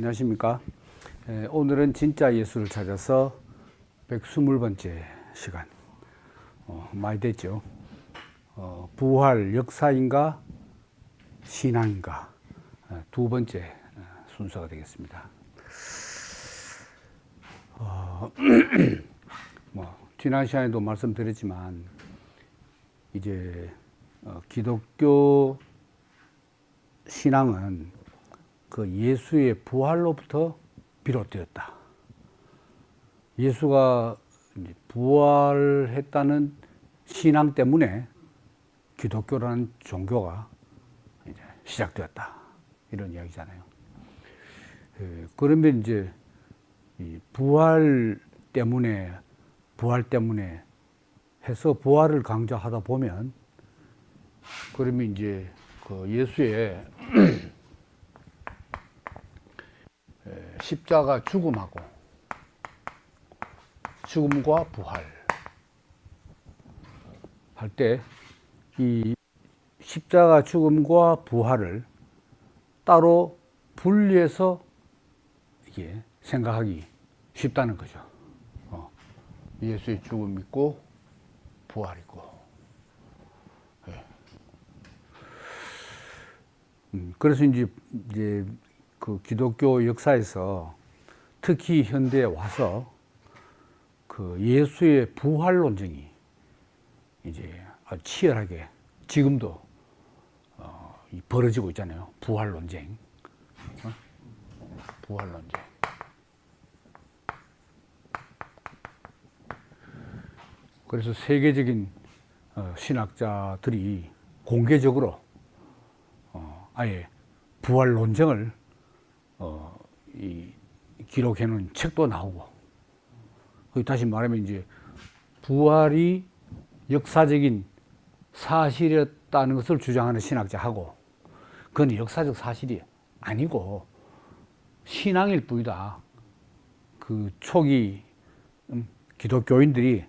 안녕하십니까. 오늘은 진짜 예수를 찾아서 120번째 시간. 많이 됐죠. 부활 역사인가 신앙인가 두 번째 순서가 되겠습니다. 지난 시간에도 말씀드렸지만 이제 기독교 신앙은 그 예수의 부활로부터 비롯되었다. 예수가 이제 부활했다는 신앙 때문에 기독교라는 종교가 이제 시작되었다. 이런 이야기잖아요. 그러면 이제 이 부활 때문에 해서 부활을 강조하다 보면 그러면 이제 그 예수의 십자가 죽음과 부활 할 때 이 십자가 죽음과 부활을 따로 분리해서 이게 생각하기 쉽다는 거죠. 예수의 죽음 있고 부활 있고. 그래서 이제 그 기독교 역사에서 특히 현대에 와서 그 예수의 부활 논쟁이 이제 아주 치열하게 지금도 벌어지고 있잖아요. 부활 논쟁. 부활 논쟁. 그래서 세계적인 신학자들이 공개적으로 아예 부활 논쟁을 기록해 놓은 책도 나오고, 다시 말하면 이제 부활이 역사적인 사실이었다는 것을 주장하는 신학자하고, 그건 역사적 사실이 아니고 신앙일 뿐이다. 그 초기 기독교인들이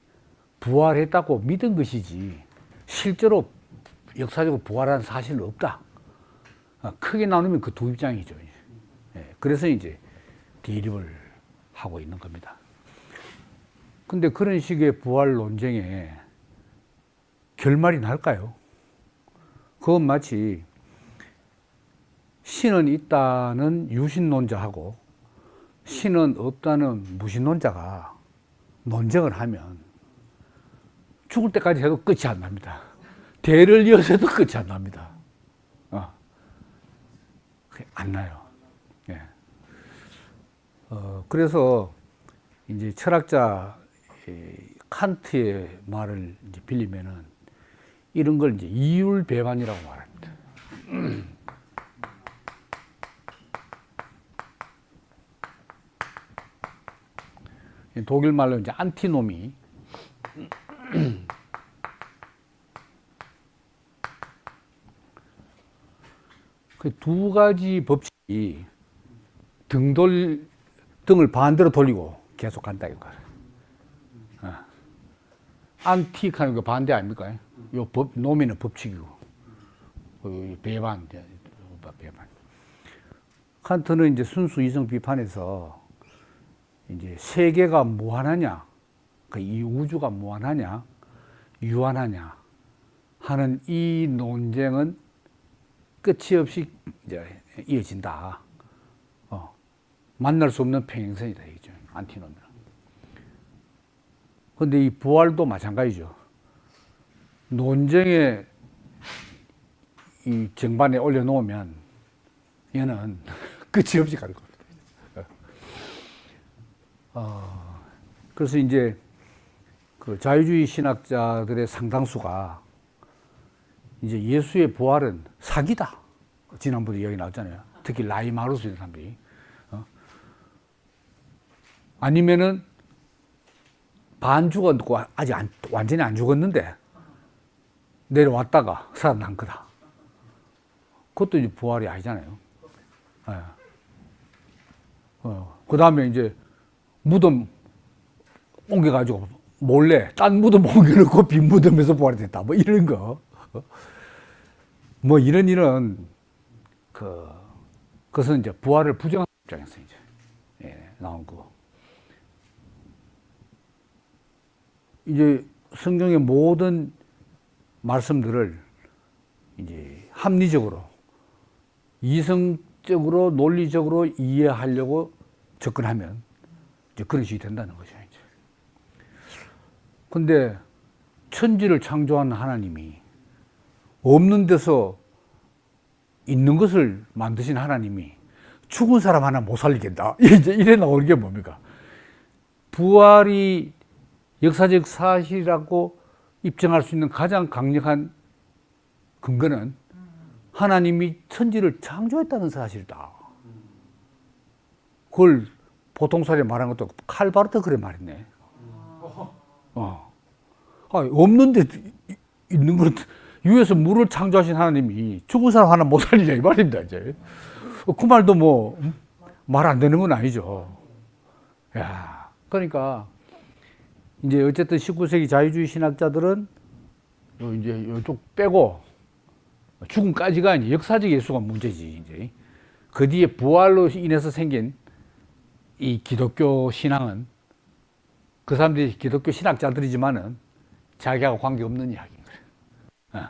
부활했다고 믿은 것이지 실제로 역사적으로 부활한 사실은 없다. 크게 나누면 그 두 입장이죠. 그래서 이제 대립을 하고 있는 겁니다. 근데 그런 식의 부활 논쟁에 결말이 날까요? 그건 마치 신은 있다는 유신론자하고 신은 없다는 무신론자가 논쟁을 하면 죽을 때까지 해도 끝이 안 납니다. 대를 이어서 해도 끝이 안 납니다. 안 나요. 예. 그래서 이제 철학자 칸트의 말을 이제 빌리면은 이런 걸 이제 이율배반이라고 말합니다. 독일 말로 이제 안티노미. 그 두 가지 법칙이 등을 반대로 돌리고 계속 간다 이거예요. 안티하는 거 반대 아닙니까? 요 노미는 법칙이고, 배반. 칸트는 이제 순수 이성 비판에서 이제 세계가 무한하냐, 이 우주가 무한하냐, 유한하냐 하는 이 논쟁은 끝이 없이 이제 이어진다. 만날 수 없는 평행선이다 이죠. 안티노미는. 근데 이 부활도 마찬가지죠. 논쟁에 이 정반에 올려놓으면 얘는 끝이 없이 가는 겁니다. 그래서 이제 그 자유주의 신학자들의 상당수가 이제 예수의 부활은 사기다. 지난번에 이야기 나왔잖아요. 특히 라이마루스 이런 사람들이. 아니면은 반 죽었고 아직 완전히 안 죽었는데 내려왔다가 살아난 거다. 그것도 이제 부활이 아니잖아요. 그 다음에 이제 무덤 옮겨가지고 몰래 딴 무덤 옮겨놓고 빈 무덤에서 부활이 됐다. 뭐 이런 거. 뭐 이런 그것은 이제 부활을 부정하는 16장에서 이제 나온 거. 이제 성경의 모든 말씀들을 이제 합리적으로, 이성적으로, 논리적으로 이해하려고 접근하면 이제 그런 식이 된다는 거죠. 이제. 근데 천지를 창조한 하나님이 없는 데서 있는 것을 만드신 하나님이 죽은 사람 하나 못 살리겠다. 이제 이래 나오는 게 뭡니까? 부활이 역사적 사실이라고 입증할 수 있는 가장 강력한 근거는 하나님이 천지를 창조했다는 사실이다. 그걸 보통사리에 말한 것도 칼바르트 그래 말했네. 없는데 있는 건 위에서 물을 창조하신 하나님이 죽은 사람 하나 못 살리냐 이 말입니다. 이제 그 말도 뭐 말 안 되는 건 아니죠. 야, 그러니까 이제 어쨌든 19세기 자유주의 신학자들은 이제 이쪽 빼고 죽음까지가 아니 역사적 예수가 문제지. 이제 그 뒤에 부활로 인해서 생긴 이 기독교 신앙은 그 사람들이 기독교 신학자들이지만은 자기하고 관계 없는 이야기인 거예요.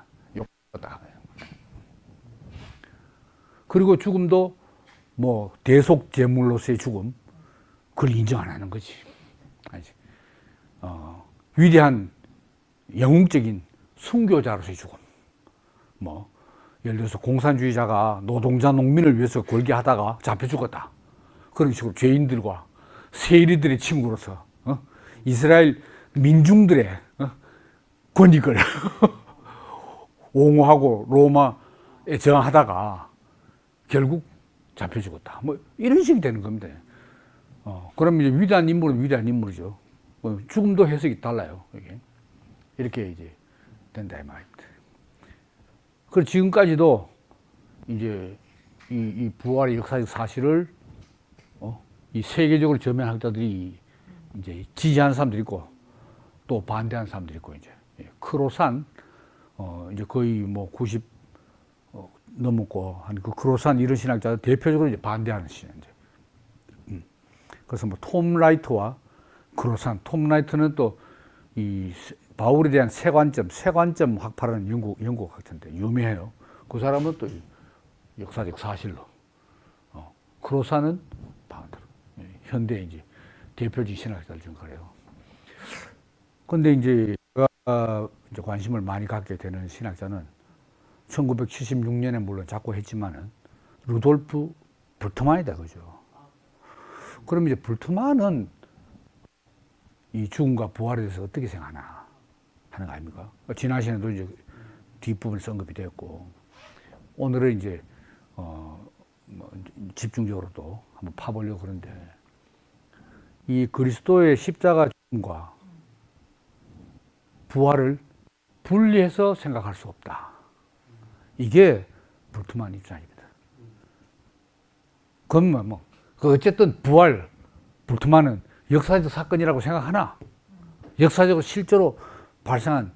그리고 죽음도 뭐 대속 제물로서의 죽음, 그걸 인정 안 하는 거지. 위대한 영웅적인 순교자로서의 죽음. 뭐 예를 들어서 공산주의자가 노동자 농민을 위해서 걸기하다가 잡혀 죽었다. 그런 식으로 죄인들과 세리들의 친구로서 이스라엘 민중들의 권익을 옹호하고 로마에 저항하다가 결국 잡혀 죽었다. 뭐 이런 식이 되는 겁니다. 그럼 이제 위대한 인물은 위대한 인물이죠. 뭐 죽음도 해석이 달라요. 이렇게 이제 된다 이 말입니다. 그리고 지금까지도 이제 이 부활의 역사적 사실을 이 세계적으로 저명한 학자들이 이제 지지하는 사람들이 있고 또 반대하는 사람들이 있고 이제 크로산 이제 거의 뭐 90 넘었고 한 그 크로산 이런 신학자들 대표적으로 이제 반대하는 신학 이제. 그래서 뭐 톰 라이트와 크로산, 톰 라이트는 또 이 바울에 대한 세관점 학파라는 영국 학자인데 유명해요. 그 사람은 또 역사적 사실로. 크로산은 반대로 현대 이제 대표적 신학자들 중 그래요. 근데 이제 제가 이제 관심을 많이 갖게 되는 신학자는 1976년에 물론 작고했지만은 루돌프 불트만이다 그죠. 그럼 이제 불트만은 이 죽음과 부활에 대해서 어떻게 생각하나 하는 거 아닙니까? 지난 시간에도 이제 뒷부분에 언급이 되었고 오늘은 이제 뭐 집중적으로 또 한번 파보려고 그러는데 이 그리스도의 십자가 죽음과 부활을 분리해서 생각할 수 없다. 이게 불트만 입장입니다. 그러면 뭐 어쨌든 부활 불트만은 역사적 사건이라고 생각하나 역사적으로 실제로 발생한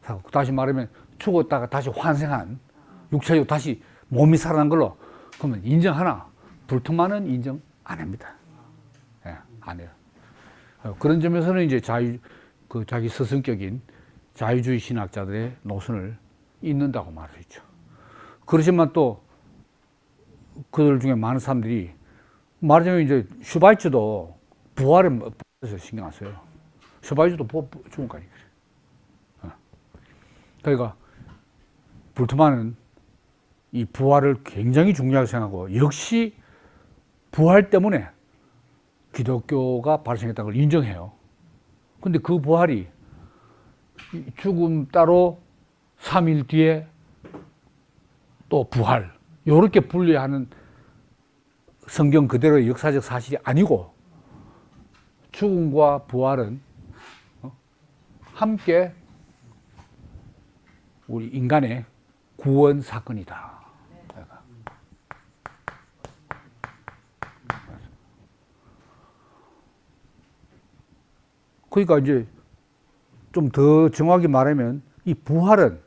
사건, 다시 말하면 죽었다가 다시 환생한 육체적으로 다시 몸이 살아난 걸로 그러면 인정하나 불트만은 인정 안 합니다. 안 해요. 그런 점에서는 이제 자기 스승격인 자유주의 신학자들의 노선을 잇는다고 말할 수 있죠. 그렇지만 또 그들 중에 많은 사람들이 말하자면 이제 슈바이츠도 부활에 신경 안 써요. 슈바이츠도 죽은 거 아니에요. 그러니까 불트만은 이 부활을 굉장히 중요하게 생각하고 역시 부활 때문에 기독교가 발생했다는 걸 인정해요. 근데 그 부활이 죽음 따로 3일 뒤에 또 부활 이렇게 분리하는 성경 그대로의 역사적 사실이 아니고 죽음과 부활은 함께 우리 인간의 구원 사건이다. 그러니까 이제 좀 더 정확히 말하면 이 부활은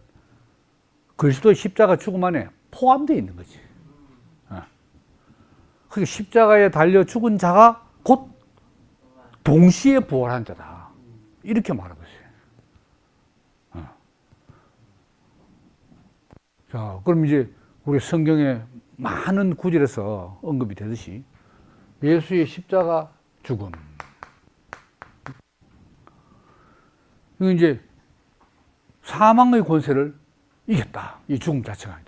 그리스도의 십자가 죽음 안에 포함되어 있는 거지. 그 십자가에 달려 죽은 자가 곧 동시에 부활한 자다. 이렇게 말하고 있어요. 자, 그럼 이제 우리 성경에 많은 구절에서 언급이 되듯이 예수의 십자가 죽음. 이건 이제 사망의 권세를 이겼다. 이 죽음 자체가.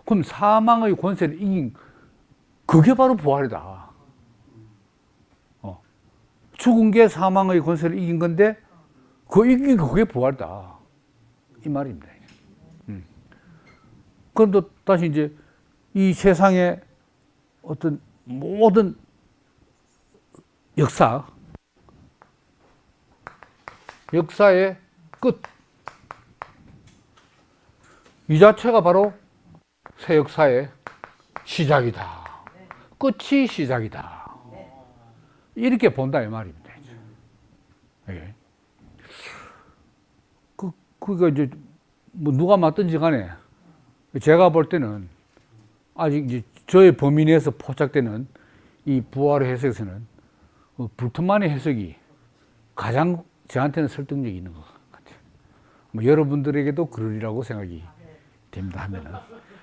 그럼 사망의 권세를 이긴 그게 바로 부활이다. 죽은 게 사망의 권세를 이긴 건데 그 이긴 그게 부활이다. 이 말입니다. 그런데 다시 이제 이 세상의 어떤 모든 역사의 끝. 이 자체가 바로 새 역사의 시작이다. 끝이 시작이다. 이렇게 본다 이 말입니다. 예. 그러니까 이제 뭐 누가 맞든지 간에 제가 볼 때는 아직 이제 저의 범위 내에서 포착되는 이 부활의 해석에서는 불튼만의 해석이 가장 저한테는 설득력이 있는 것 같아요. 뭐 여러분들에게도 그러리라고 생각이 됩니다 하면은.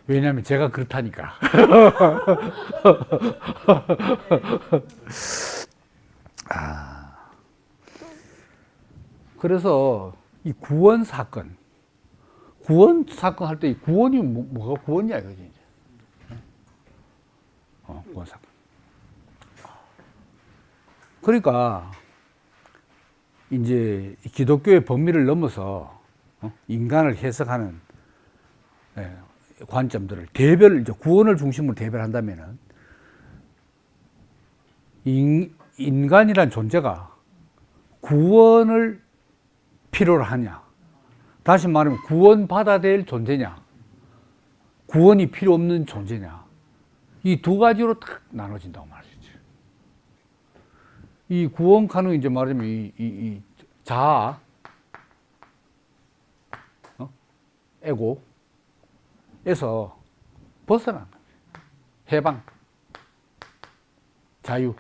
왜냐하면 제가 그렇다니까. 그래서 이 구원 사건 할 때 이 구원이 뭐가 구원이야 이거지 이제. 구원 사건. 그러니까 이제 기독교의 범위를 넘어서 인간을 해석하는 관점들을 이제 구원을 중심으로 대별한다면은 인간이란 존재가 구원을 필요로 하냐, 다시 말하면 구원받아야 될 존재냐, 구원이 필요 없는 존재냐, 이 두 가지로 딱 나눠진다고 말할 수 있죠. 이 구원카는 이제 말하자면 이 자아, 에고에서 벗어난 거예요. 해방, 자유.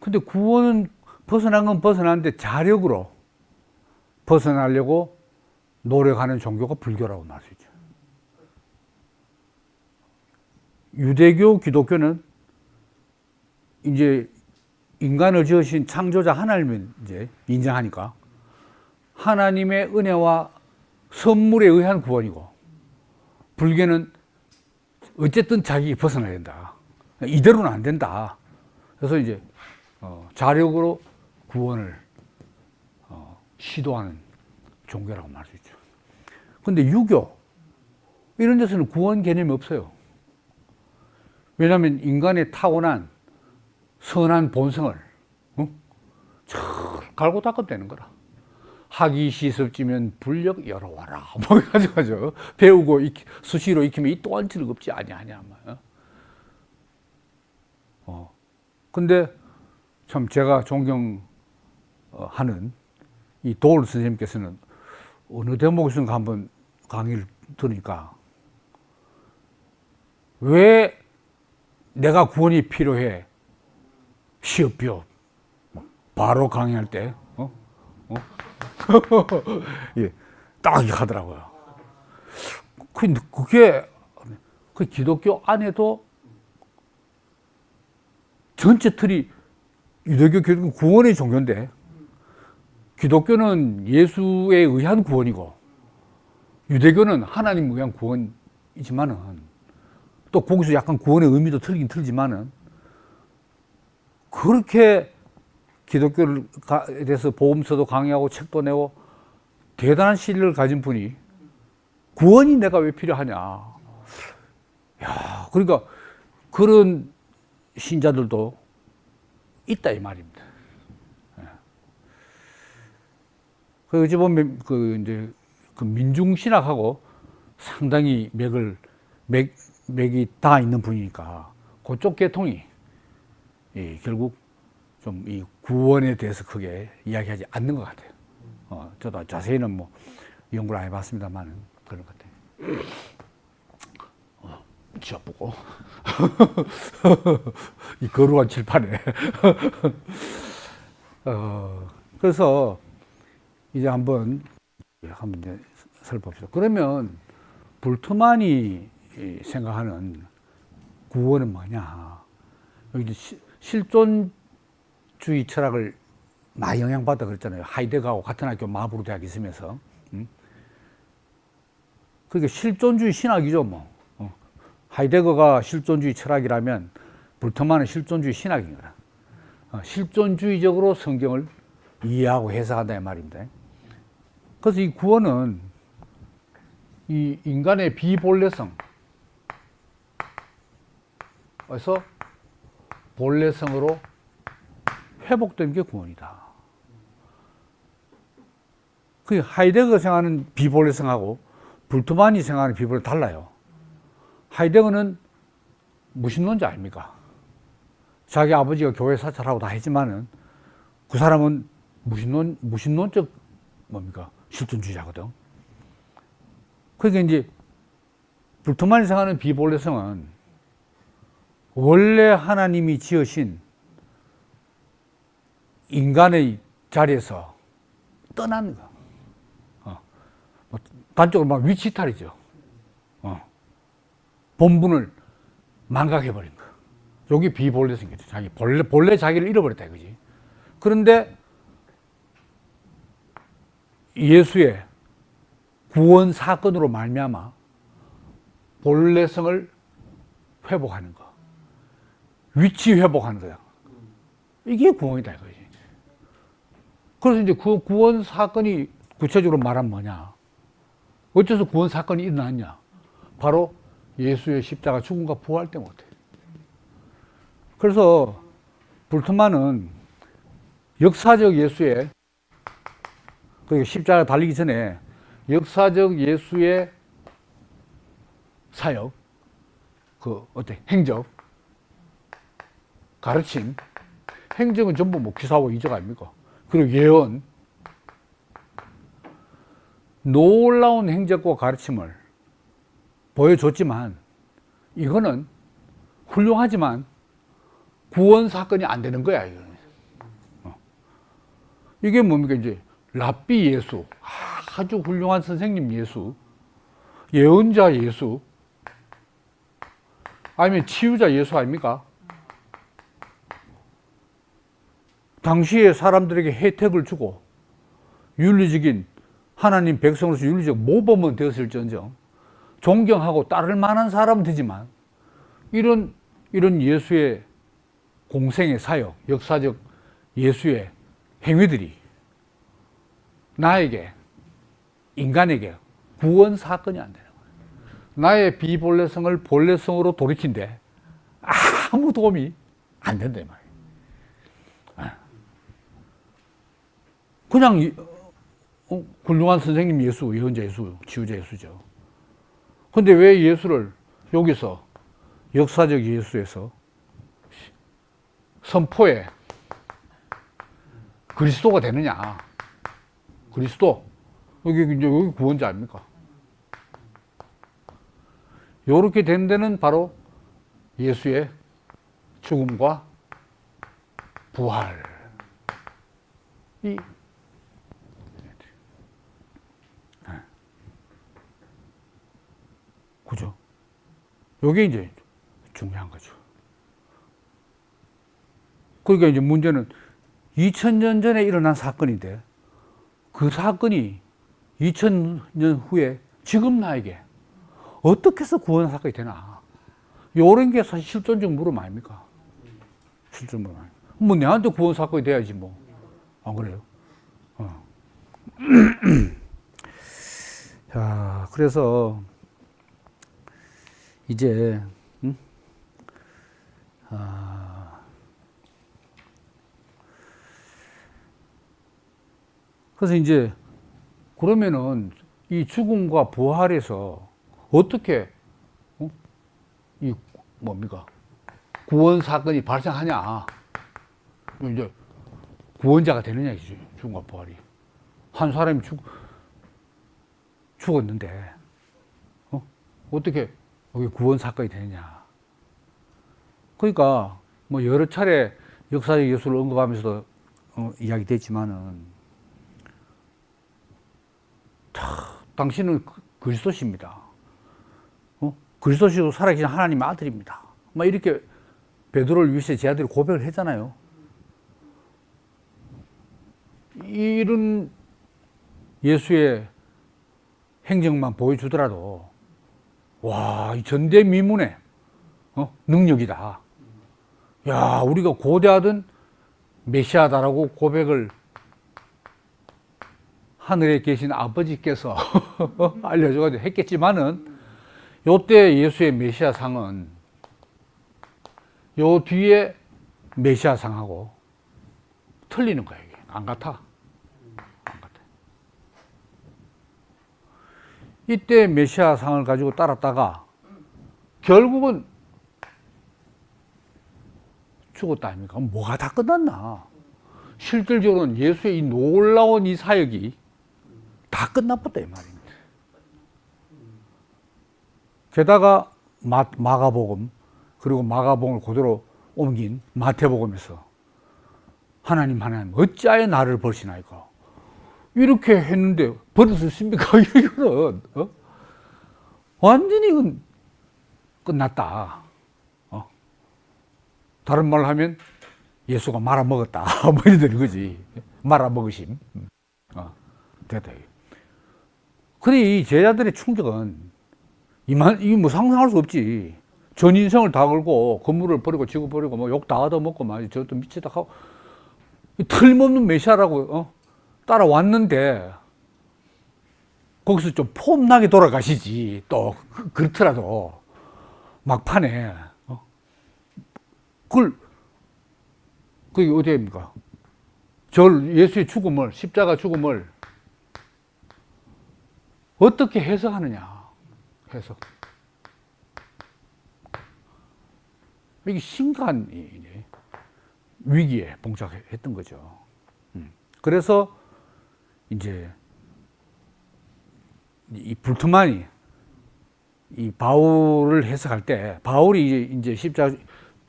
근데 구원은 벗어난 건 벗어나는데 자력으로 벗어나려고 노력하는 종교가 불교라고 말할 수 있죠. 유대교, 기독교는 이제 인간을 지으신 창조자 하나님을 이제 인정하니까 하나님의 은혜와 선물에 의한 구원이고, 불교는 어쨌든 자기 벗어나야 된다. 이대로는 안 된다. 그래서 이제 자력으로 구원을 시도하는 종교라고 말할 수 있죠. 근데 유교 이런 데서는 구원 개념이 없어요. 왜냐하면 인간의 타고난 선한 본성을 잘 갈고 닦으면 되는 거라. 학이 시습지면 불력 열어와라. 뭐 가지고 배우고 수시로 익히면 이 또한 즐겁지 아니하냐. 근데 참 제가 존경하는 이 도울 선생님께서는 어느 대목에서 한번 강의를 들으니까 왜 내가 구원이 필요해? 시업비업 바로 강의할 때 예, 딱 하더라고요. 그게 그 기독교 안에도 전체 틀이 유대교, 기독교 구원의 종교인데, 기독교는 예수에 의한 구원이고 유대교는 하나님에 의한 구원이지만은, 또 거기서 약간 구원의 의미도 틀리긴 틀리지만은, 그렇게 기독교에 대해서 복음서도 강의하고 책도 내고 대단한 신뢰를 가진 분이 구원이 내가 왜 필요하냐. 야, 그러니까 그런 신자들도 있다 이 말입니다. 그 어찌 보면 이제 그 민중신학하고 상당히 맥이 다 있는 분이니까 그쪽 계통이 결국 좀 이 구원에 대해서 크게 이야기하지 않는 것 같아요. 저도 자세히는 뭐 연구를 안 해봤습니다만 그런 것 같아요. 지어보고 이 거루한 칠판에 그래서 이제 한번 이제 살펴봅시다. 그러면 불트만이 생각하는 구원은 뭐냐? 여기 실존주의 철학을 많이 영향받아 그랬잖아요. 하이데거하고 같은 학교 마하부르 대학 있으면서. 그러니까 실존주의 신학이죠, 뭐. 하이데거가 실존주의 철학이라면 불트만은 실존주의 신학인 거라. 실존주의적으로 성경을 이해하고 해석한다 이 말입니다. 그래서 이 구원은 이 인간의 비본래성, 그래서 본래성으로 회복되는 게 구원이다. 그 하이데거가 생각하는 비본래성하고 불트만이 생각하는 비본래성 달라요. 하이데거는 무신론자 아닙니까? 자기 아버지가 교회 사찰하고 다 했지만은 그 사람은 무신론적 뭡니까? 실존주의자거든. 그러니까 이제 불트만이 생각하는 비본래성은 원래 하나님이 지으신 인간의 자리에서 떠나는 거. 단적으로 막 위치탈이죠. 본분을 망각해버린 거. 여기 비본래성이죠. 자기 본래 자기를 잃어버렸다 이거지. 그런데 예수의 구원 사건으로 말미암아 본래성을 회복하는 거, 위치 회복하는 거야. 이게 구원이다 이거지. 그래서 이제 그 구원 사건이 구체적으로 말하면 뭐냐? 어째서 구원 사건이 일어났냐? 바로 예수의 십자가 죽음과 부활 때문에. 그래서 불트만은 역사적 예수의, 그러니까 십자가 달리기 전에 역사적 예수의 사역, 행적, 가르침, 행적은 전부 뭐 기사와 이적 아닙니까? 그리고 예언, 놀라운 행적과 가르침을 보여줬지만 이거는 훌륭하지만 구원 사건이 안 되는 거야. 이게 뭡니까? 이제 랍비 예수, 아주 훌륭한 선생님 예수, 예언자 예수, 아니면 치유자 예수 아닙니까? 당시에 사람들에게 혜택을 주고 윤리적인 하나님 백성으로서 윤리적 모범은 되었을지언정 존경하고 따를 만한 사람은 되지만 이런 예수의 공생의 사역, 역사적 예수의 행위들이 나에게, 인간에게 구원 사건이 안 되는 거예요. 나의 비본래성을 본래성으로 돌이킨데 아무 도움이 안 된다 이 말이에요. 그냥 훌륭한 선생님 예수, 예언자 예수, 치유자 예수죠. 근데 왜 예수를 여기서 역사적 예수에서 선포에 그리스도가 되느냐? 그리스도. 여기 구원자 아닙니까? 요렇게 된 데는 바로 예수의 죽음과 부활이 그죠? 요게 이제 중요한 거죠. 그러니까 이제 문제는 2000년 전에 일어난 사건인데 그 사건이 2000년 후에 지금 나에게 어떻게 해서 구원 사건이 되나? 요런 게 사실 실존적 물음 아닙니까? 실존 물음 아닙니까? 뭐 내한테 구원 사건이 돼야지 뭐. 안 그래요? 자, 그래서 이제 그래서 이제 그러면은 이 죽음과 부활에서 어떻게 이 뭡니까 구원 사건이 발생하냐? 이제 구원자가 되느냐 이지 죽음과 부활이. 한 사람이 죽었는데 어떻게 이게 구원 사건이 되느냐. 그러니까 뭐 여러 차례 역사적 예수를 언급하면서도 이야기됐지만은 당신은 그리스도십니다. 그리스도시고 살아계신 하나님의 아들입니다. 막 이렇게 베드로를 위해서 제 아들이 고백을 했잖아요. 이런 예수의 행적만 보여주더라도 와, 이 전대미문의 능력이다. 야, 우리가 고대하던 메시아다라고 고백을 하늘에 계신 아버지께서 알려줘가지고 했겠지만은 요때 예수의 메시아상은 요 뒤에 메시아상하고 틀리는 거예요. 이게. 안 같아. 안 같아. 이때 메시아상을 가지고 따랐다가 결국은 죽었다 아닙니까? 뭐가 다 끝났나? 실질적으로는 예수의 이 놀라운 이 사역이 다 끝났었다 이 말입니다. 게다가 마가복음 그리고 마가복음을 그대로 옮긴 마태복음에서 하나님 어찌하여 나를 버리시나이까 이렇게 했는데 버릴 수 있습니까? 이거는 완전히 이건 끝났다. 다른 말로 하면 예수가 말아먹었다. 뭐 이런 거지. 말아먹으심. 됐다. 그래, 이 제자들의 충격은 이게 뭐 상상할 수 없지. 전 인생을 다 걸고 건물을 버리고 지구 버리고 뭐 욕 다 얻어먹고 막 저것도 미치다 하고 틀림없는 메시아라고 따라왔는데 거기서 좀 폼나게 돌아가시지. 또 그렇더라도 막판에 그게 어디입니까? 예수의 죽음을, 십자가 죽음을 어떻게 해석하느냐. 해석. 이게 심각한 위기에 봉착했던 거죠. 그래서 이제 이 불트만이 이 바울을 해석할 때 바울이 이제 십자가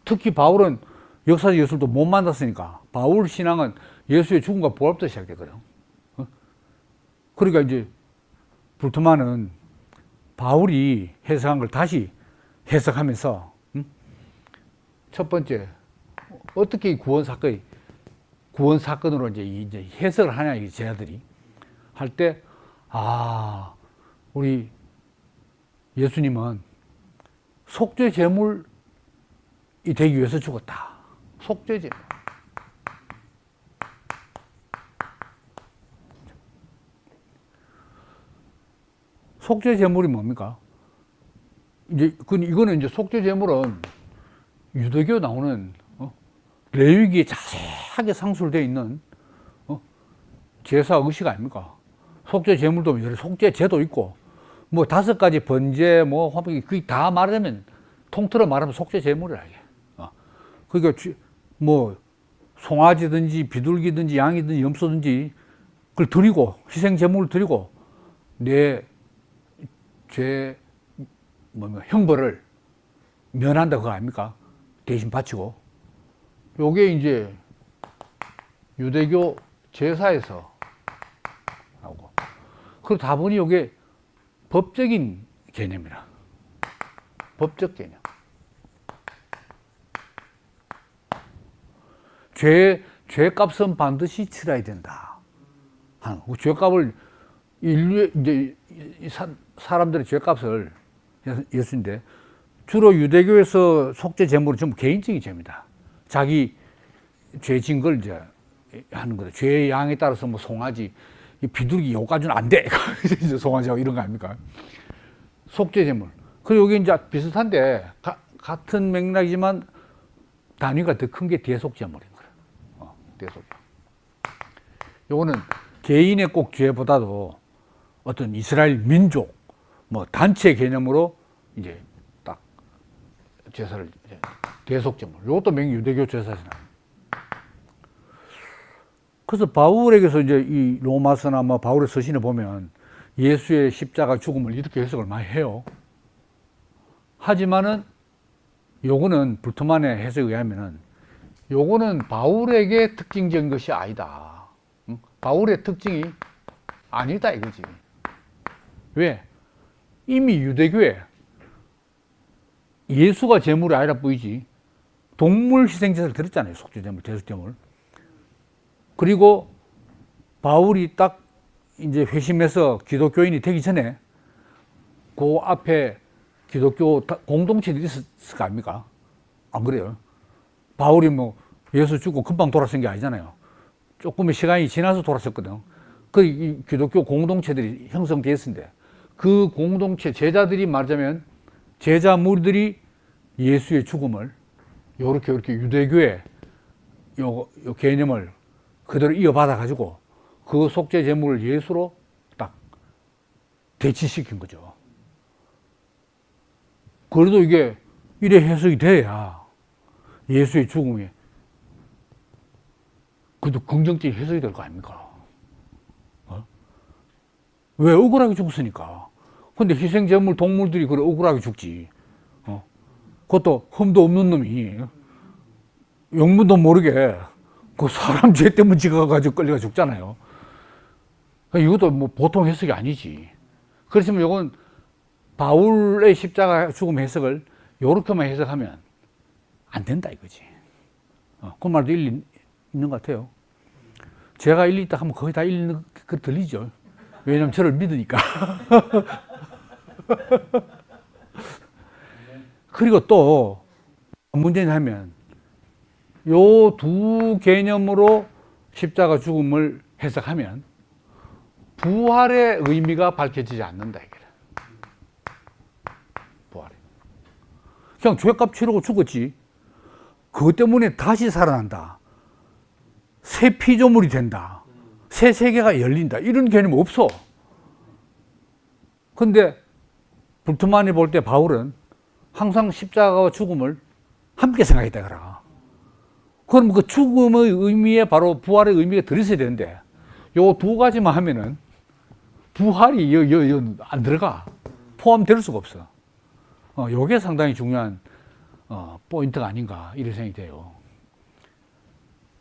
특히 바울은 역사적 예술도 못 만났으니까 바울 신앙은 예수의 죽음과 부활부터 시작되거든. 그러니까 이제 불트만은 바울이 해석한 걸 다시 해석하면서 첫 번째 어떻게 구원 사건으로 이제 해석을 하냐 이 제자들이 할 때 우리 예수님은 속죄 제물이 되기 위해서 죽었다. 속죄 제물. 속죄 제물이 뭡니까? 이거는 이제 속죄 제물은 유대교 나오는 레위기에 자세하게 상술되어 있는 제사 의식 아닙니까? 속죄 제물도 여러 속죄 제도 있고 뭐 5가지 번제 뭐 화목이 그게 다 말하면 통틀어 말하면 속죄 제물이라 이게. 그러니까 뭐 송아지든지 비둘기든지 양이든지 염소든지 그걸 드리고 희생 제물을 드리고 내 죄 형벌을 면한다 그거 아닙니까? 대신 바치고 요게 이제 유대교 제사에서 나오고 그리고 다분히 요게 법적인 개념이라 법적 개념 죄값은 반드시 치러야 된다. 죄값을 인류의 이제 사람들의 죄값을 예수인데 주로 유대교에서 속죄 제물은 전부 개인적인 죄입니다. 자기 죄 진 걸 이제 하는 거다. 죄의 양에 따라서 뭐 송아지, 비둘기 요까지는 안 돼. 송아지하고 이런 거 아닙니까? 속죄 제물. 그리고 여기 이제 비슷한데 같은 맥락이지만 단위가 더 큰 게 대속 제물인 거예요. 대속. 요거는 개인의 꼭 죄보다도 어떤 이스라엘 민족, 뭐 단체 개념으로 이제 딱 제사를 대속 제물. 이것도 유대교 제사잖아요. 그래서 바울에게서 이제 이 로마서나 뭐 바울의 서신에 보면 예수의 십자가 죽음을 이렇게 해석을 많이 해요. 하지만은 요거는 불트만의 해석에 의하면은 요거는 바울에게 특징적인 것이 아니다. 바울의 특징이 아니다 이거지. 왜? 이미 유대교에 예수가 제물이 아니라 뿌이지 동물 희생제사를 드렸잖아요. 속죄제물, 대속제물. 그리고 바울이 딱 이제 회심해서 기독교인이 되기 전에 그 앞에 기독교 공동체들이 있었을 거 아닙니까? 안 그래요? 바울이 뭐 예수 죽고 금방 돌아선 게 아니잖아요. 조금의 시간이 지나서 돌아섰거든. 그 기독교 공동체들이 형성되었는데 그 공동체 제자들이 말하자면 제자 무리들이 예수의 죽음을 요렇게 유대교의 요 개념을 그대로 이어받아 가지고 그 속죄 제물을 예수로 딱 대치시킨 거죠. 그래도 이게 이래 해석이 돼야 예수의 죽음이 그래도 긍정적인 해석이 될 거 아닙니까? 왜? 억울하게 죽었으니까. 근데 희생제물 동물들이 그래 억울하게 죽지. 그것도 흠도 없는 놈이 영문도 모르게 그 사람 죄 때문에 지가가지고 끌려가 죽잖아요. 이것도 뭐 보통 해석이 아니지. 그렇지만 이건 바울의 십자가 죽음 해석을 요렇게만 해석하면 안 된다 이거지. 그 말도 일리 있는 것 같아요. 제가 일리 있다 하면 거의 다 일리 있는 거 들리죠. 왜냐면 저를 믿으니까. 그리고 또 문제는 하면 요 두 개념으로 십자가 죽음을 해석하면 부활의 의미가 밝혀지지 않는다 이거야. 부활이. 그냥 죄값 치르고 죽었지. 그것 때문에 다시 살아난다. 새 피조물이 된다. 새 세계가 열린다. 이런 개념 없어. 근데 불트만이 볼 때 바울은 항상 십자가와 죽음을 함께 생각했다 그라. 그럼 그 죽음의 의미에 바로 부활의 의미가 들어있어야 되는데 요 두 가지만 하면은 부활이 안 들어가. 포함될 수가 없어. 요게 상당히 중요한 포인트가 아닌가 이런 생각이 돼요.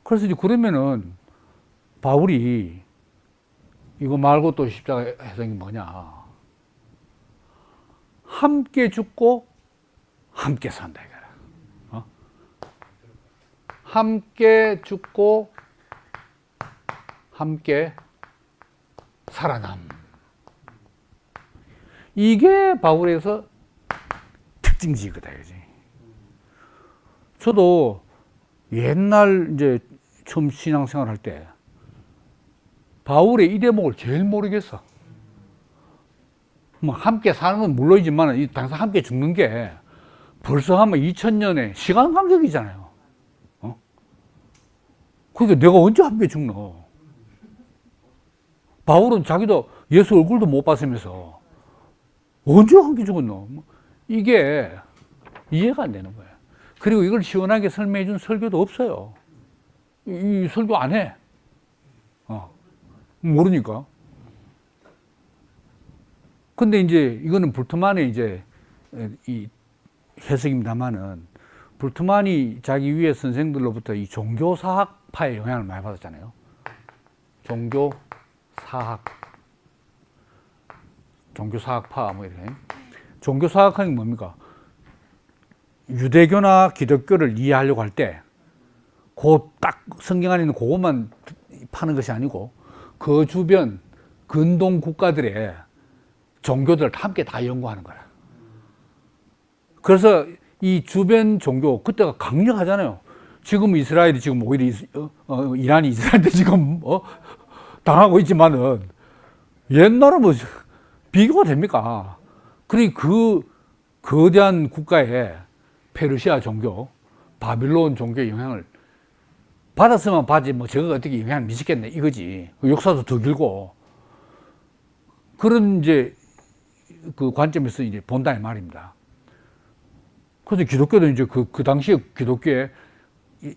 그래서 이제 그러면은 바울이 이거 말고 또 십자가 해석이 뭐냐? 함께 죽고 함께 산다 이거야. 함께 죽고 함께 살아남. 이게 바울에서 특징지거다 이거지. 저도 옛날 이제 처음 신앙생활 할 때 바울의 이 대목을 제일 모르겠어. 뭐 함께 사는 건 물론이지만 이 당사 함께 죽는 게 벌써 하면 2000년의 시간 간격이잖아요. 그러니까 내가 언제 함께 죽노? 바울은 자기도 예수 얼굴도 못 봤으면서 언제 함께 죽었노? 이게 이해가 안 되는 거예요. 그리고 이걸 시원하게 설명해 준 설교도 없어요. 이 설교 안 해. 모르니까. 근데 이제 이거는 불트만의 이제 이 해석입니다만은 불트만이 자기 위에 선생들로부터 이 종교사학파의 영향을 많이 받았잖아요. 종교사학파 뭐 이렇게. 종교사학파는 뭡니까? 유대교나 기독교를 이해하려고 할 때 그 딱 성경 안에 있는 그것만 파는 것이 아니고 그 주변 근동 국가들의 종교들을 함께 다 연구하는 거라. 그래서 이 주변 종교 그때가 강력하잖아요. 지금 이스라엘이 지금 오히려 이란이 이스라엘한테 지금 당하고 있지만은 옛날은 뭐 비교가 됩니까? 그러니까 그 거대한 국가의 페르시아 종교, 바빌론 종교의 영향을 받았으면 받지 뭐 저거 어떻게 영향을 미치겠네 이거지. 역사도 더 길고 그런 이제 그 관점에서 이제 본다 이 말입니다. 그래서 기독교도 이제 그 당시에 기독교에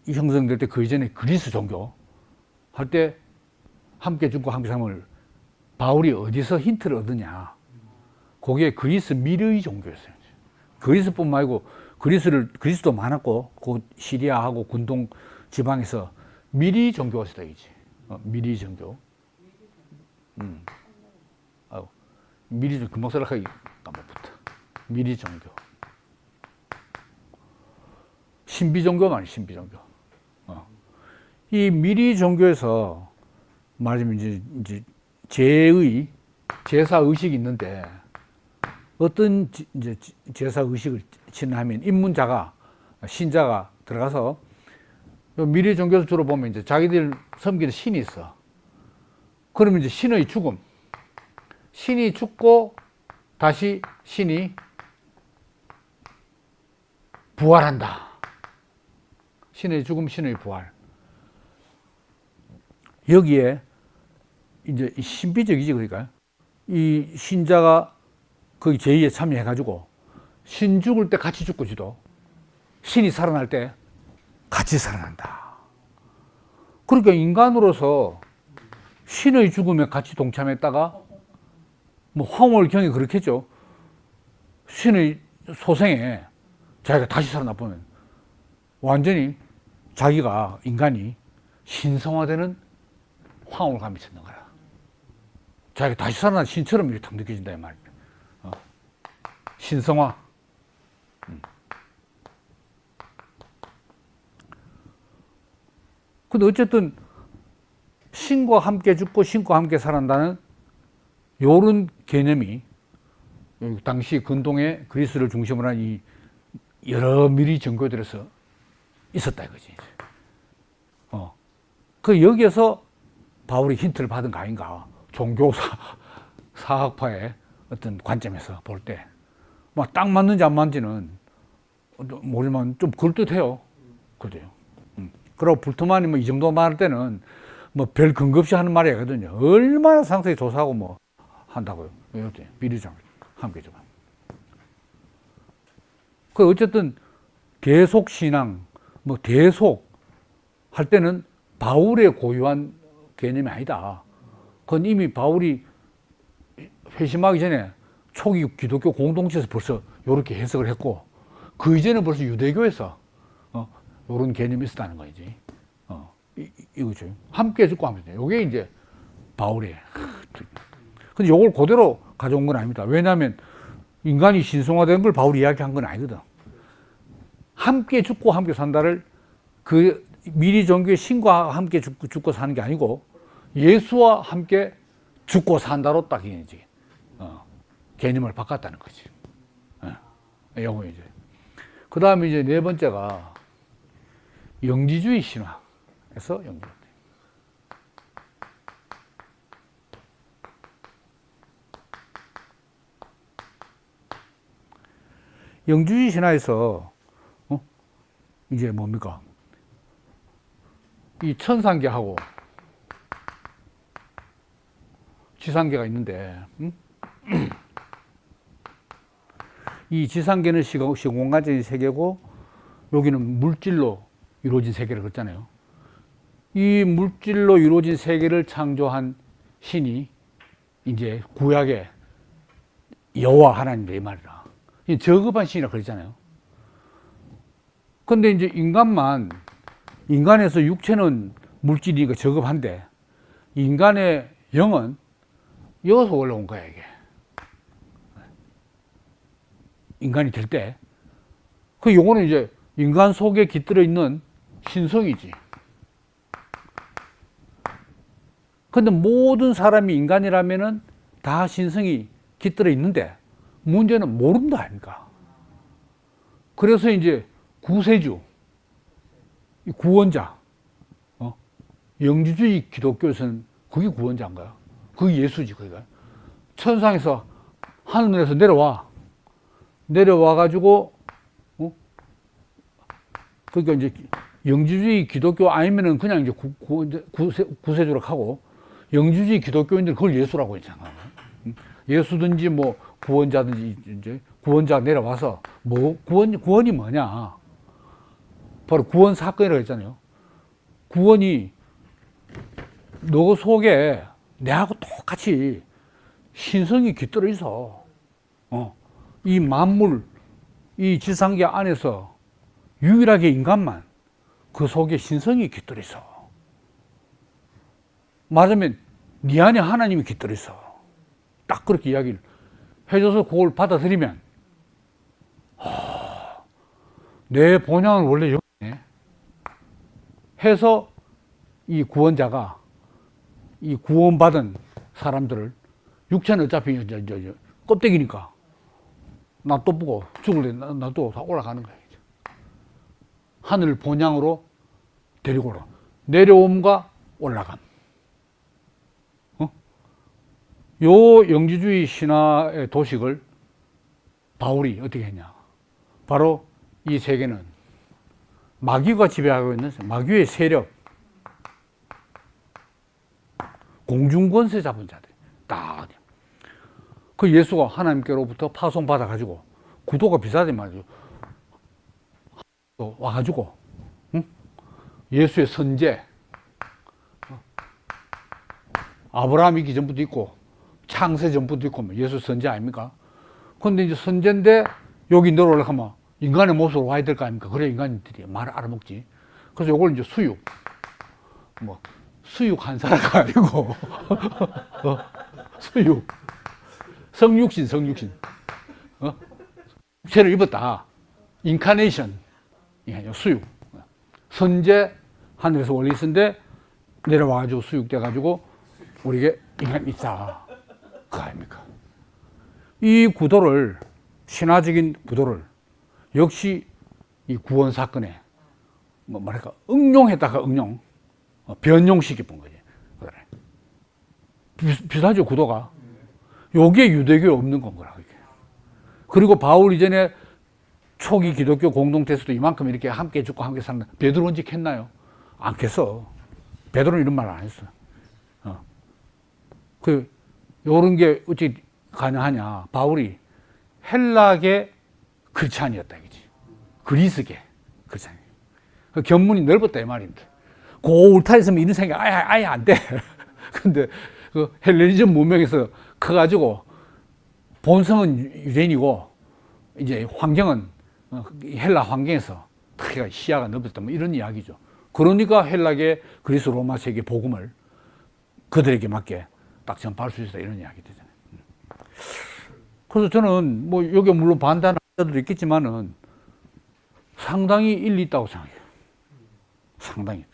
형성될 때 그 이전에 그리스 종교 할 때 함께 죽고 함께 삶을 바울이 어디서 힌트를 얻느냐? 그게 그리스 미르의 종교였어요. 그리스뿐만 아니고 그리스도 많았고 그 시리아하고 군동 지방에서 미리 종교가 있었다 이지. 미리 종교. 미리 좀 금방 설락하기 까먹었다. 미리 종교. 신비 종교 말이야, 신비 종교. 이 미리 종교에서 말하자면 이제 제사 의식이 있는데 어떤 이제 제사 의식을 치하면 입문자가 신자가 들어가서 미리 종교에서 주로 보면 이제 자기들 섬기는 신이 있어. 그러면 이제 신의 죽음. 신이 죽고 다시 신이 부활한다. 신의 죽음, 신의 부활. 여기에 이제 신비적이지, 그러니까. 이 신자가 거기 제의에 참여해가지고 신 죽을 때 같이 죽고지도 신이 살아날 때 같이 살아난다. 그러니까 인간으로서 신의 죽음에 같이 동참했다가 뭐 황홀경이 그렇게 했죠. 신의 소생에 자기가 다시 살아나보면 완전히 자기가 인간이 신성화되는 황홀감이 있는 거야. 자기가 다시 살아난 신처럼 이렇게 탁 느껴진다 이 말이야. 신성화. 근데 어쨌든 신과 함께 죽고 신과 함께 살아난다는 요런 개념이 당시 근동의 그리스를 중심으로 한 이 여러 미리 종교들에서 있었다 이거지. 그 여기에서 바울이 힌트를 받은 거 아닌가. 종교사학파의 어떤 관점에서 볼 때. 뭐 딱 맞는지 안 맞는지는 모르지만 좀 그럴듯해요. 그래요. 그리고 불투만이 뭐 이 정도 말할 때는 뭐 별 근거 없이 하는 말이거든요. 얼마나 상세히 조사하고 뭐 한다고요. 이렇게 미리 좀 함께 좀. 그 어쨌든 계속 신앙, 뭐 대속 할 때는 바울의 고유한 개념이 아니다. 그건 이미 바울이 회심하기 전에 초기 기독교 공동체에서 벌써 이렇게 해석을 했고, 그 이전에 벌써 유대교에서 이런 개념이 있었다는 거지. 이거죠. 함께 죽고 함께 죽고. 이게 이제 바울의. 근데 이걸 그대로 가져온 건 아닙니다. 왜냐하면 인간이 신성화된 걸 바울이 이야기한 건 아니거든. 함께 죽고 함께 산다를 그 미리 종교의 신과 함께 죽고 사는 게 아니고 예수와 함께 죽고 산다로 딱 이제 개념을 바꿨다는 거지. 요거 이제. 그 다음에 이제 네 번째가 영지주의 신화에서 영지주의. 영주주의 신화에서 이제 뭡니까? 이 천상계하고 지상계가 있는데, 이 지상계는 시공간적인 세계고 여기는 물질로 이루어진 세계를 그랬잖아요. 이 물질로 이루어진 세계를 창조한 신이 이제 구약의 여호와 하나님이다 이 말이라. 저급한 신이라 그랬잖아요. 근데 이제 인간에서 육체는 물질이니까 저급한데 인간의 영은 여기서 올라온 거야 이게. 인간이 될 때. 그 요거는 이제 인간 속에 깃들어 있는 신성이지. 근데 모든 사람이 인간이라면은 다 신성이 깃들어 있는데 문제는 모른다 아닙니까? 그래서 이제 구세주, 구원자, 영주주의 기독교에서는 그게 구원자인가요? 그게 예수지, 그게. 천상에서 하늘에서 내려와가지고, 그러니까 이제 영주주의 기독교 아니면은 그냥 이제 구세주라고 하고, 영주주의 기독교인들은 그걸 예수라고 했잖아. 예수든지 뭐 구원자든지 이제 구원자가 내려와서 뭐 구원이 뭐냐? 바로 구원 사건이라고 했잖아요. 구원이 너 속에 내하고 똑같이 신성이 깃들어 있어. 이 만물 이 지상계 안에서 유일하게 인간만 그 속에 신성이 깃들어 있어. 말하자면 네 안에 하나님이 깃들어 있어. 딱 그렇게 이야기를 해줘서 그걸 받아들이면 내 본향은 원래 영이네 해서 이 구원자가 이 구원받은 사람들을 육체는 어차피 이제 껍데기니까 나 또 보고 죽을래 나 또 올라가는 거야. 하늘 본향으로 데리고 오라. 내려옴과 올라감. 요 영지주의 신화의 도식을 바울이 어떻게 했냐. 바로 이 세계는 마귀가 지배하고 있는 마귀의 세력, 공중권세 잡은 자들. 딱. 그 예수가 하나님께로부터 파송받아가지고 구도가 비싸단 말이죠. 와가지고, 응? 예수의 선제, 아브라함이기 전부터 있고, 창세 전부터 있고, 예수 선제 아닙니까? 근데 이제 선제인데, 여기 내려오려고 하면 인간의 모습으로 와야 될 거 아닙니까? 그래, 인간들이 말을 알아먹지. 그래서 요걸 이제 수육, 수육 한 사람가 아니고, 수육. 성육신. 육체를 입었다. 인카네이션. 수육. 선제, 하늘에서 원래 있었는데, 내려와가지고 수육돼가지고, 우리에게 인간이 있다. 그거 아닙니까? 이 구도를, 신화적인 구도를, 역시 이 구원 사건에, 말할까, 응용했다가 응용, 변용시켜 본 거지. 비슷하죠, 구도가. 요게 유대교에 없는 건 거라. 그리고 바울 이전에 초기 기독교 공동체에서도 이만큼 이렇게 함께 죽고 함께 사는 베드로 언제 했나요? 안 했어. 베드로는 이런 말 안 했어. 요런 게 어찌 가능하냐. 바울이 헬라계 크리스찬이었다, 이거지. 그리스계 크리스찬. 그 견문이 넓었다, 이 말입니다. 그 울타리에 있으면 이런 생각 아예 안 돼. 근데 그 헬레니즘 문명에서 커가지고 본성은 유대인이고 이제 환경은 헬라 환경에서 크게 시야가 넓었다, 뭐 이런 이야기죠. 그러니까 헬라계 그리스 로마 세계 복음을 그들에게 맞게 딱 전파할 수 있다, 이런 이야기 되잖아요. 그래서 저는 뭐 여기 물론 반대하는 자들도 있겠지만은 상당히 일리 있다고 생각해요. 상당히.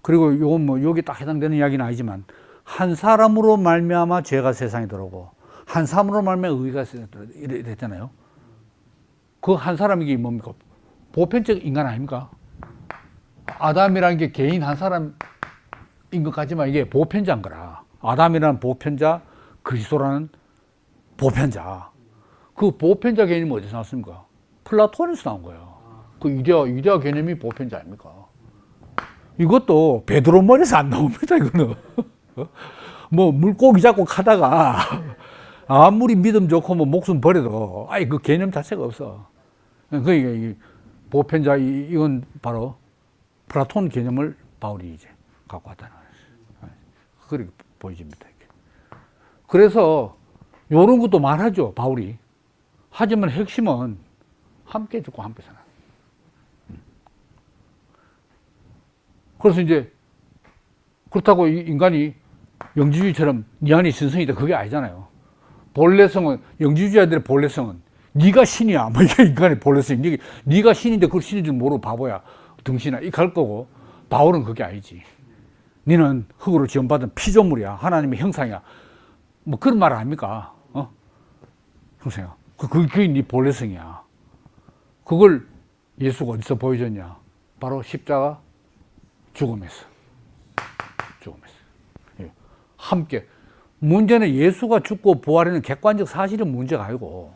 그리고 요건 뭐 여기 딱 해당되는 이야기는 아니지만 한 사람으로 말미암아 죄가 세상에 들어오고 한 사람으로 말미암아 의가 됐잖아요. 그 한 사람이 이게 뭡니까? 보편적 인간 아닙니까? 아담이라는 게 개인 한 사람인 것 같지만 이게 보편자인 거라. 아담이라는 보편자, 그리스도라는 보편자. 그 보편자 개념이 어디서 나왔습니까? 플라톤에서 나온 거예요. 그 이데아 개념이 보편자 아닙니까? 이것도 베드로 머리에서 안 나옵니다, 이거는. 뭐 물고기 잡고 가다가 아무리 믿음 좋고 뭐 목숨 버려도 그 개념 자체가 없어. 그러니까 이 보편자 이건 바로 플라톤 개념을 바울이 이제 갖고 왔다는 거예요. 그렇게 보여집니다. 그래서 이런 것도 말하죠, 바울이. 하지만 핵심은 함께 죽고 함께 사는. 그래서 이제 그렇다고 인간이 영지주의처럼 네 안에 신성이다, 그게 아니잖아요. 본래성은, 영지주의자들의 본래성은 네가 신이야, 뭐 이게 인간의 본래성. 네가 신인데 그걸 신인 줄 모르고 바보야, 등신아, 이 갈 거고. 바울은 그게 아니지. 너는 흙으로 지원받은 피조물이야, 하나님의 형상이야, 뭐 그런 말 아닙니까? 형상이야. 그게 네 본래성이야. 그걸 예수가 어디서 보여줬냐? 바로 십자가 죽음에서. 함께. 문제는 예수가 죽고 부활하는 객관적 사실은 문제가 아니고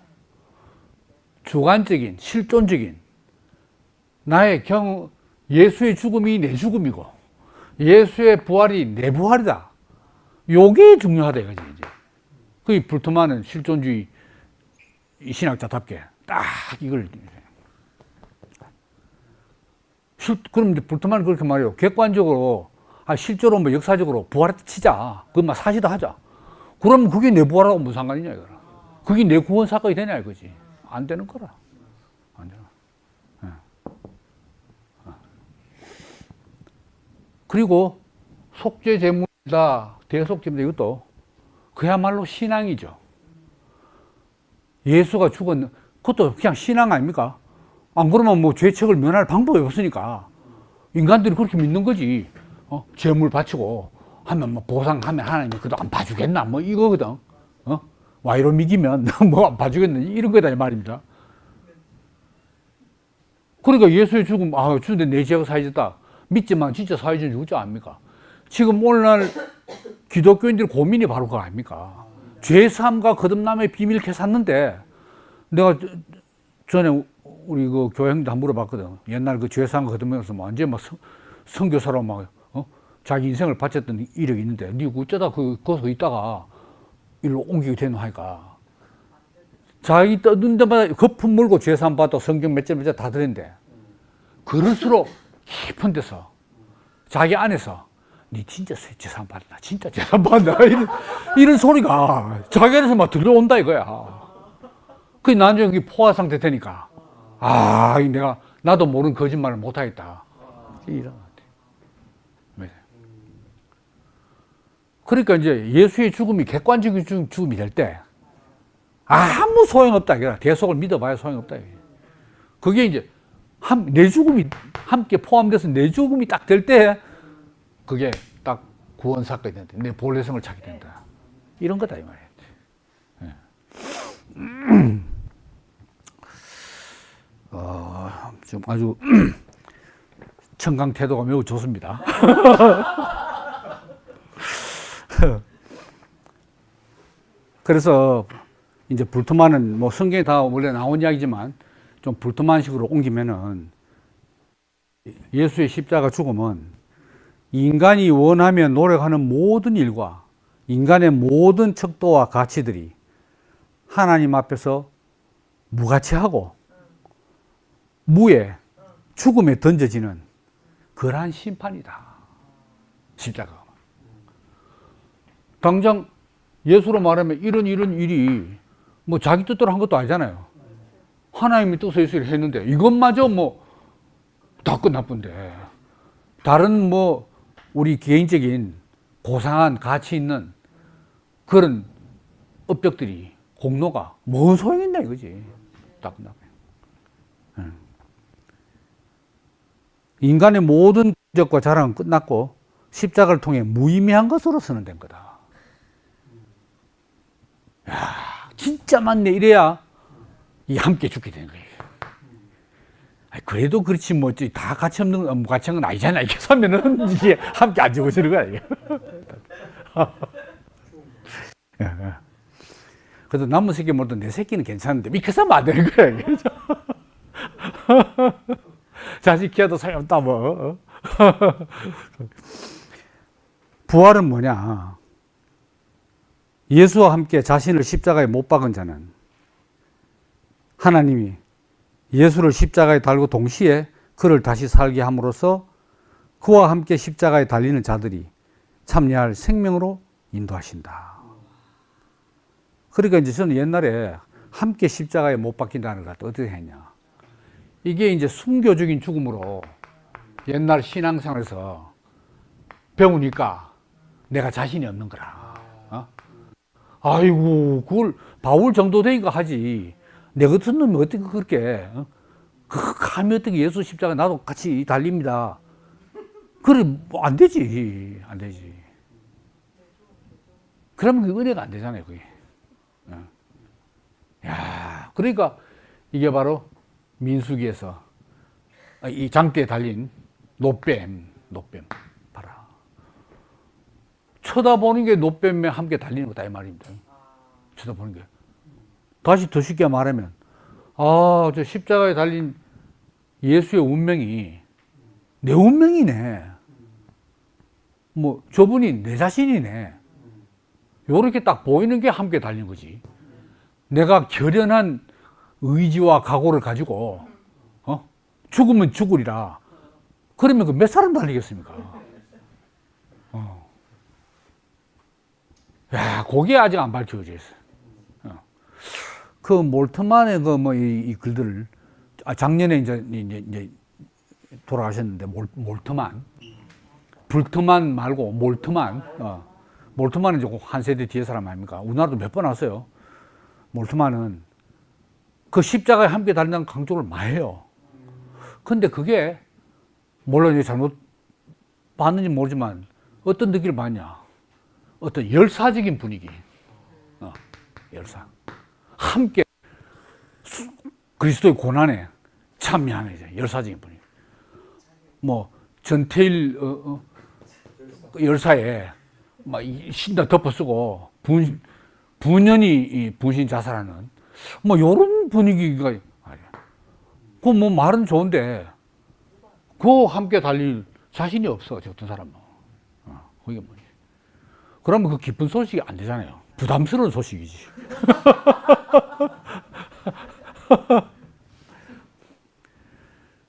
주관적인, 실존적인 나의 예수의 죽음이 내 죽음이고 예수의 부활이 내 부활이다. 요게 중요하다, 이거지, 이제. 그 불토마는 실존주의 신학자답게 딱 이걸. 그럼 이제 불토마는 그렇게 말해요. 객관적으로, 실제로 뭐 역사적으로 부활했다 치자. 그건 막 사실화 하자. 그러면 그게 내 부활하고 무슨 상관이냐, 이거라. 그게 내 구원 사건이 되냐, 이거지. 안 되는 거라. 안 되는 거라. 그리고 속죄제물이다, 대속제물이다, 이것도 그야말로 신앙이죠. 예수가 죽었는, 그것도 그냥 신앙 아닙니까? 안 그러면 뭐 죄책을 면할 방법이 없으니까 인간들이 그렇게 믿는 거지. 제물 바치고 하면 뭐 보상하면 하나님이 그도 안 봐주겠나 뭐 이거거든. 와이로 믿기면 뭐 안 봐주겠나 이런 거다 이 말입니다. 그러니까 예수의 죽음, 죽는데 내 죄가 사해졌다. 믿지만 진짜 사해진 죽지 않습니까? 지금 오늘날 기독교인들 고민이 바로 그거 아닙니까? 죄사함과 거듭남의 비밀을 캐샀는데, 내가 전에 우리 그 교회 형들 한번 물어봤거든. 옛날 그 죄사함과 거듭나면서 완전 막 선교사로 막, 자기 인생을 바쳤던 이력이 있는데, 니 어쩌다 거기서 있다가 일로 옮기게 되는 하니까. 자기 떠든 데마다 거품 물고 죄사함 받고 성경 몇 절 다 들었는데, 그럴수록 깊은 데서 자기 안에서 니 진짜 죄사함 받았다, 진짜 죄사함 받았다, 이런 소리가 자기 안에서 막 들려온다 이거야. 그 나중에 포화 상태 되니까 나도 모르는 거짓말을 못하겠다, 이런. 그러니까 이제 예수의 죽음이 객관적인 죽음이 될 때 아무 소용없다, 이거야. 대속을 믿어봐야 소용없다, 이거야. 그게 이제 내 죽음이 함께 포함돼서 내 죽음이 딱 될 때 그게 딱 구원 사건이 된다. 내 본래성을 찾게 된다. 이런 거다 이 말이야. 좀 아주 청강 태도가 매우 좋습니다. 그래서 이제 불투만은 뭐 성경에 다 원래 나온 이야기지만 좀 불투만식으로 옮기면은, 예수의 십자가 죽음은 인간이 원하며 노력하는 모든 일과 인간의 모든 척도와 가치들이 하나님 앞에서 무가치하고 무에, 죽음에 던져지는 그러한 심판이다, 십자가가. 당장 예수로 말하면 이런 일이 뭐 자기 뜻대로 한 것도 아니잖아요. 하나님의 뜻에 의해서 했는데 이것마저 뭐 다 끝나쁜데, 다른 뭐 우리 개인적인 고상한 가치 있는 그런 업적들이, 공로가 뭔 소용이 있나 이거지. 다 끝나고. 인간의 모든 적과 자랑은 끝났고 십자가를 통해 무의미한 것으로 선언된 거다. 야, 진짜 맞네 이래야 이 함께 죽게 되는 거예요. 그래도 그렇지 뭐 다 가치 없는 무가치한 건 아니잖아. 이렇게 서면은 이게 함께 안 죽어지는 거야 이게. 그래도 남은 새끼 모두 내 새끼는 괜찮은데 이렇게 하면 안 되는 거야 이게. 자식 키워도 소용없다 뭐. 부활은 뭐냐? 예수와 함께 자신을 십자가에 못 박은 자는 하나님이 예수를 십자가에 달고 동시에 그를 다시 살게 함으로써 그와 함께 십자가에 달리는 자들이 참여할 생명으로 인도하신다. 그러니까 이제 저는 옛날에 함께 십자가에 못 박힌다는 걸 어떻게 했냐. 이게 이제 순교적인 죽음으로 옛날 신앙생활에서 배우니까 내가 자신이 없는 거라. 아이고, 그걸 바울 정도 되니까 하지. 내 같은 놈이 어떻게 그렇게, 감히 어떻게 예수 십자가 나도 같이 달립니다. 그래, 뭐 안 되지. 안 되지. 그러면 그 은혜가 안 되잖아요, 그게. 야, 그러니까 이게 바로 민수기에서 이 장대에 달린 노뱀 봐라. 쳐다보는 게 노뱀에 함께 달리는 거다 이 말입니다. 쳐다보는 게. 다시 더 쉽게 말하면, 저 십자가에 달린 예수의 운명이 내 운명이네. 뭐 저분이 내 자신이네. 요렇게 딱 보이는 게 함께 달린 거지. 내가 결연한 의지와 각오를 가지고 죽으면 죽으리라. 그러면 그 몇 사람 달리겠습니까? 야, 그게 아직 안 밝혀져 있어요. 그 몰트만의 그 뭐 이 글들을 작년에 이제 돌아가셨는데 몰트만 불트만 말고 몰트만 몰트만은 이제 한 세대 뒤에 사람 아닙니까? 우리나라도 몇 번 왔어요. 몰트만은 그 십자가에 함께 달린다는 강조를 많이 해요. 근데 그게 물론 이제 잘못 봤는지 모르지만 어떤 느낌을 받냐? 어떤 열사적인 분위기, 열사. 함께 그리스도의 고난에 참여하는 이제 열사적인 분위기. 뭐 전태일 열사에 막 신다 덮어쓰고 분연히 분신 자살하는 뭐 이런 분위기가 아니야. 그 뭐 말은 좋은데 그 함께 달릴 자신이 없어 어떤 사람은. 그게 뭐지? 그러면 그 기쁜 소식이 안 되잖아요. 부담스러운 소식이지.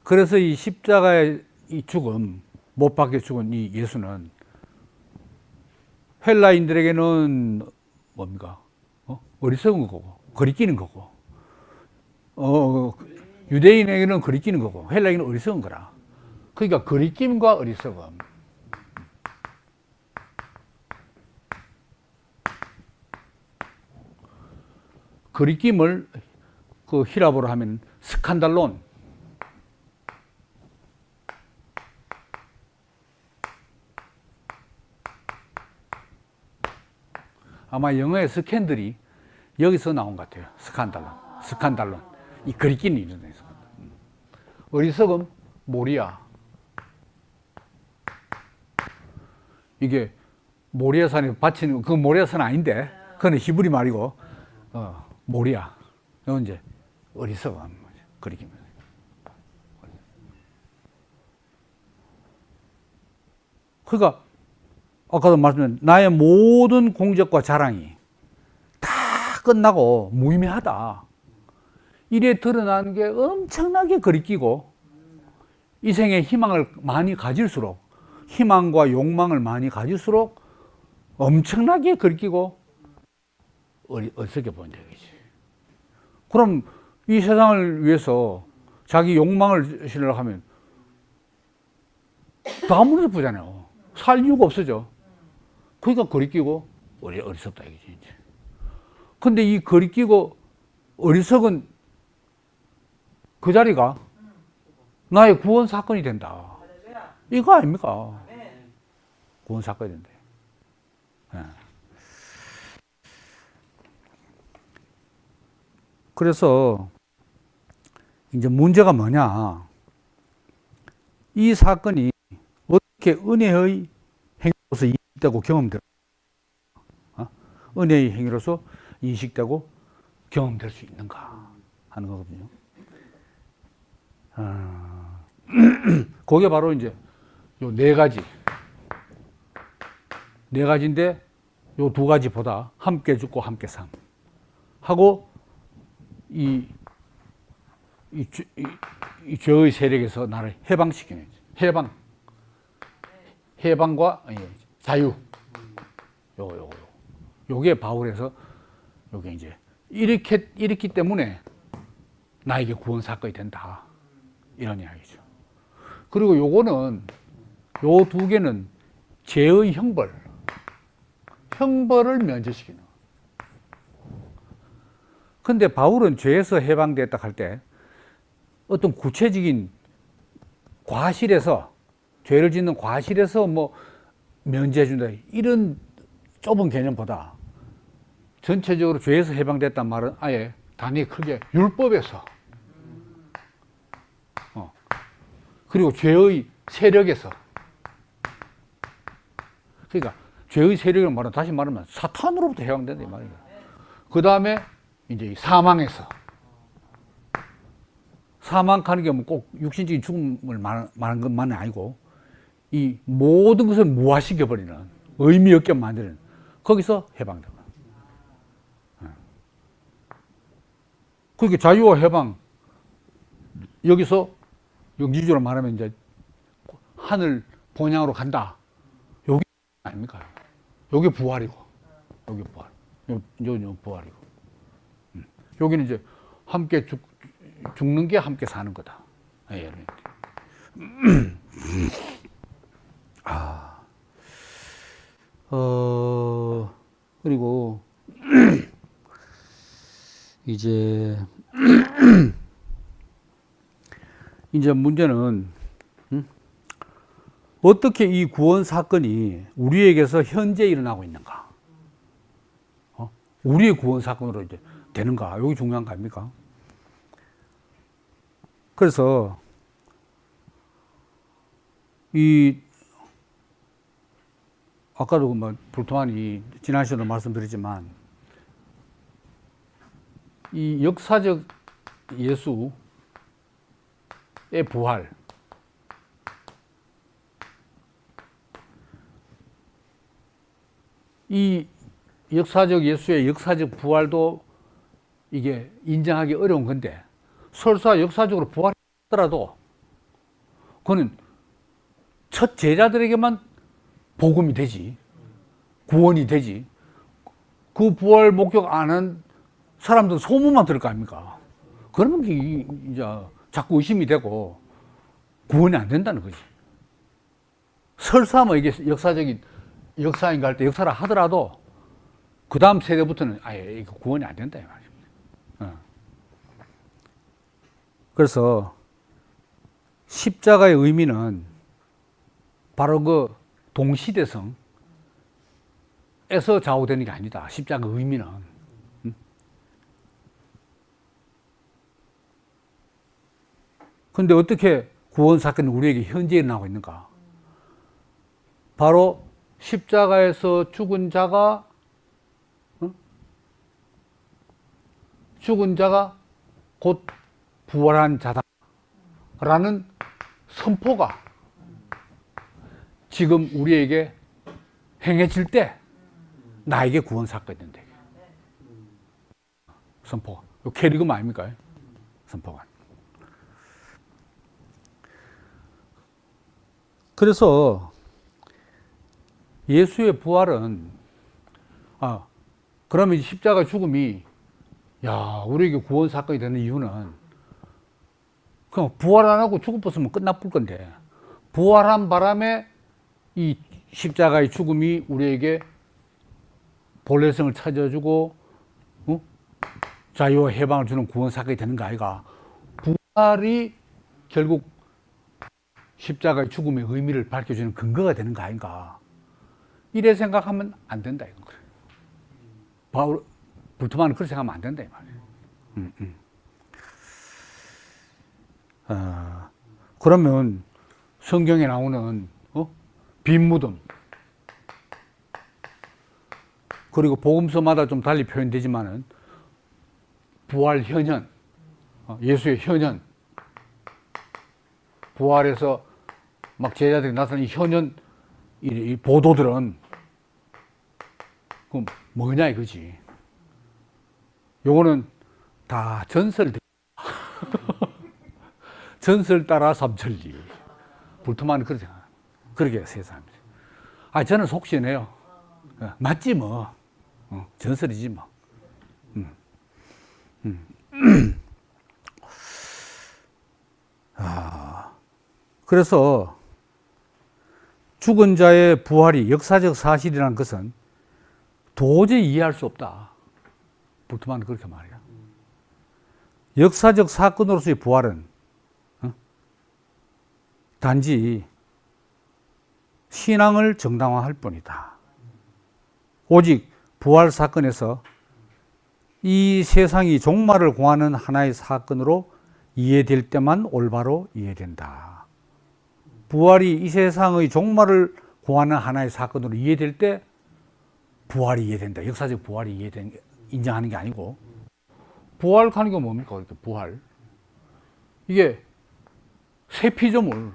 그래서 이 십자가의 이 죽음, 못 박혀 죽은 이 예수는 헬라인들에게는 뭡니까? 어리석은 거고, 거리끼는 거고, 유대인에게는 거리끼는 거고, 헬라인은 어리석은 거라. 그러니까 거리낌과 어리석음. 거리낌을 그 히라보로 하면 스칸달론. 아마 영어의 스캔들이 여기서 나온 것 같아요. 스칸달론. 이 거리끼는 일어나요. 어리석음, 모리아. 이게 모리아산에 바치는 그 모리아산 아닌데, 그건 히브리 말이고, 모리아. 이건 이제 어리석음, 거리끼입니다. 그러니까 아까도 말씀드린 나의 모든 공적과 자랑이 다 끝나고 무의미하다. 이래 드러나는 게 엄청나게 거리끼고 이 생에 희망을 많이 가질수록 희망과 욕망을 많이 가질수록 엄청나게 거리끼고 어리석게 보인다 이거지. 그럼 이 세상을 위해서 자기 욕망을 실으려고 하면 다 무너져 보잖아요. 살 이유가 없어져. 그러니까 거리끼고 어리석다 이거지. 근데 이 거리끼고 어리석은 그 자리가 나의 구원 사건이 된다. 이거 아닙니까? 구원 사건이 된다. 네. 그래서 이제 문제가 뭐냐? 이 사건이 어떻게 은혜의 행위로서 인식되고 경험될 은혜의 행위로서 인식되고 경험될 수 있는가 하는 거거든요. 그게 바로 이제 요 네 가지인데 요 두 가지보다 함께 죽고 함께 삶 하고 이 죄의 세력에서 나를 해방시키는 해방과 자유 요게 바울에서 요게 이제 이렇기 때문에 나에게 구원 사건이 된다 이런 이야기죠. 그리고 요거는 요 두 개는 죄의 형벌을 면제시키는. 근데 바울은 죄에서 해방됐다 할 때 어떤 구체적인 과실에서 죄를 짓는 과실에서 뭐 면제해준다 이런 좁은 개념보다 전체적으로 죄에서 해방됐단 말은 아예 단위 크게 율법에서 그리고 죄의 세력에서 그러니까 죄의 세력을 말하면 다시 말하면 사탄으로부터 해방된다 이 말이에요. 그 다음에 이제 사망에서 사망하는 게 뭐 꼭 육신적인 죽음을 말하는 것만은 아니고 이 모든 것을 무화시켜버리는 의미 없게 만드는 거기서 해방된다. 그러니까 자유와 해방 여기서 영지주로 말하면 이제 하늘 본향으로 간다. 여기 아닙니까? 여기 부활이고 여기 부활. 요 부활이고. 여기는 이제 함께 죽는 게 함께 사는 거다. 예, 그리고 이제 문제는 어떻게 이 구원 사건이 우리에게서 현재 일어나고 있는가? 우리의 구원 사건으로 이제 되는가? 여기 중요한 거 아닙니까? 그래서 아까도 불토만이 지난 시간에 말씀드렸지만 이 역사적 예수의 부활, 이 역사적 예수의 역사적 부활도 이게 인정하기 어려운 건데, 설사 역사적으로 부활하더라도 그거는 첫 제자들에게만 복음이 되지, 구원이 되지, 그 부활 목격 안 한 사람들은 소문만 들을 거 아닙니까? 그러면 이제 자꾸 의심이 되고 구원이 안 된다는 거지. 설사 뭐 이게 역사인가 할 때 역사라 하더라도 그 다음 세대부터는 아예 이거 구원이 안 된다 이 말입니다. 그래서 십자가의 의미는 바로 그 동시대성에서 좌우되는 게 아니다. 십자가 의미는. 그런데 어떻게 구원 사건이 우리에게 현재 일어나고 있는가? 바로 십자가에서 죽은 자가 곧 부활한 자다라는 선포가 지금 우리에게 행해질 때 나에게 구원 사건이 된다. 선포가. 캐리금 아닙니까? 선포가. 그래서 예수의 부활은 그러면 십자가 죽음이 우리에게 구원 사건이 되는 이유는 그냥 부활 안 하고 죽어버렸으면 끝나쁠 건데, 부활한 바람에 이 십자가의 죽음이 우리에게 본래성을 찾아주고 자유와 해방을 주는 구원 사건이 되는 거 아이가? 부활이 결국 십자가의 죽음의 의미를 밝혀주는 근거가 되는 거 아닌가? 이래 생각하면 안 된다 이건 그래. 불토만은 그렇게 생각하면 안 된다 이 말이에요. 그러면 성경에 나오는 빈 무덤, 그리고 복음서마다 좀 달리 표현되지만은 부활 현현, 예수의 현현, 부활해서 막 제자들이 나타난 이 현현, 이 보도들은 그럼 뭐냐 이거지. 요거는 다 전설 전설 따라 삼천리. 불토만은 그렇게 생각합니다. 그렇게 세상입니다. 저는 속시네요. 맞지 뭐. 전설이지 뭐. 그래서 죽은 자의 부활이 역사적 사실이라는 것은 도저히 이해할 수 없다. 불토만은 그렇게 말해요. 역사적 사건으로서의 부활은 단지 신앙을 정당화할 뿐이다. 오직 부활 사건에서 이 세상이 종말을 공하는 하나의 사건으로 이해될 때만 올바로 이해된다. 부활이 이 세상의 종말을 공하는 하나의 사건으로 이해될 때 부활이 이해된다. 역사적 부활이 인정하는 게 아니고, 부활하는 게 뭡니까? 이렇게 부활. 이게 새 피조물.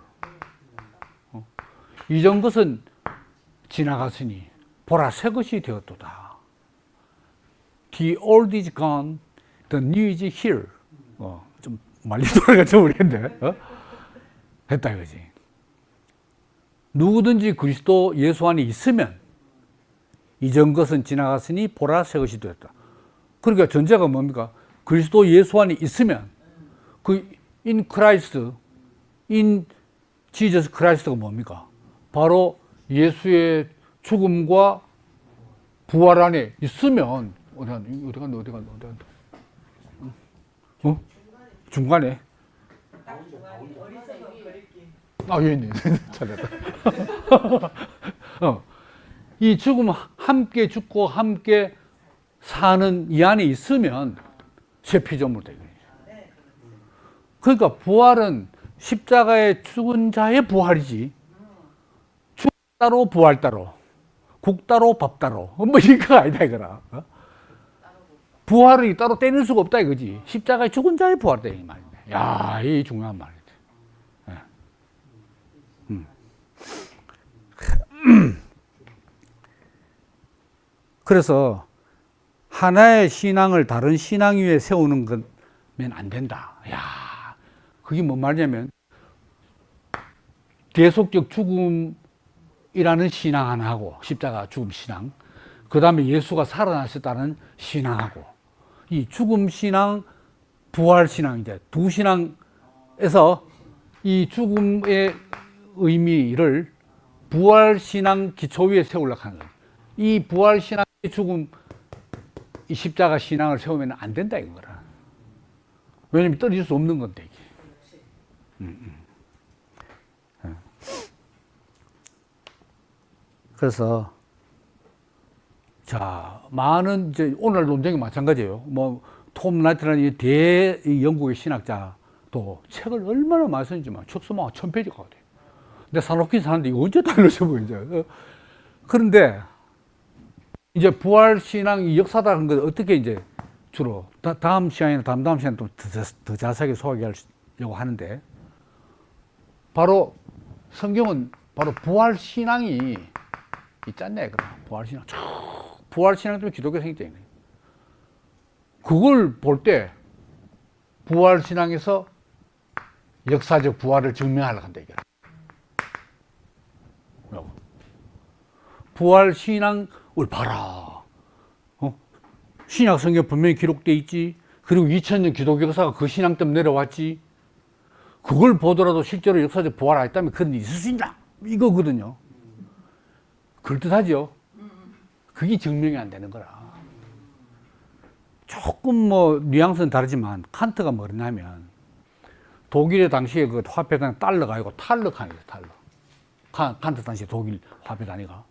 이전 것은 지나갔으니 보라 새 것이 되었도다. The old is gone, the new is here. 좀 말리 돌아가죠 모르겠는데 했다 이거지. 누구든지 그리스도 예수 안에 있으면 이전 것은 지나갔으니 보라 새 것이 되었다. 그러니까 전제가 뭡니까? 그리스도 예수 안에 있으면 그 in Christ, in Jesus Christ가 뭡니까? 바로 예수의 죽음과 부활 안에 있으면 어디 간다. 어? 중간에. 여기 있네. 찾았다. 이 죽음 함께 죽고 함께 사는 이 안에 있으면 새 피조물 되거든요. 그러니까 부활은 십자가에 죽은 자의 부활이지. 죽 따로 부활 따로, 국 따로 밥 따로. 이거 아니다 이거라. 부활을 따로 떼낼 수가 없다 이거지. 십자가에 죽은 자의 부활이다 이 말이네. 야, 이 중요한 말이다. 그래서 하나의 신앙을 다른 신앙 위에 세우는 거면 안 된다. 야, 그게 뭔 말이냐면 대속적 죽음이라는 신앙 하나 하고 십자가 죽음 신앙, 그 다음에 예수가 살아나셨다는 신앙하고 이 죽음 신앙, 부활 신앙 이제 두 신앙에서 이 죽음의 의미를 부활 신앙 기초 위에 세우려고 하는 거예요. 이 부활 신앙의 죽음, 이 십자가 신앙을 세우면 안 된다 이거라. 왜냐면 떨어질 수 없는 건데 이게. 그래서 자, 많은 이제 오늘 논쟁이 마찬가지예요. 뭐 톰 라이트라는 이 영국의 신학자도 책을 얼마나 많이 썼는지만 책 쓰면 1000페이지가 돼요. 근데 사놓긴 사는데 이거 언제 다 읽으셔 이제. 그런데 이제 부활 신앙이 역사다는 걸 어떻게 이제 주로 다음 시간이나 다음 시간에 또 더 자세하게 소화하려고 하는데, 바로 성경은 바로 부활 신앙이 있잖아요. 부활 신앙. 부활 신앙 때문에 기독교 생겼잖아요. 그걸 볼 때 부활 신앙에서 역사적 부활을 증명하려고 한다 이게. 부활 신앙을 봐라. 신약 성경 분명히 기록돼 있지. 그리고 2000년 기독교 역사가 그 신앙 때문에 내려왔지. 그걸 보더라도 실제로 역사적 부활 안 했다면 그런 일이 있을 수 있나? 이거거든요. 그럴듯하죠. 그게 증명이 안 되는 거라. 조금 뭐 뉘앙스는 다르지만 칸트가 뭐냐면 독일의 당시에 그 화폐 단위 달러가 아니고 탈러칸이에요. 탈러. 칸트 당시 독일 화폐 단위가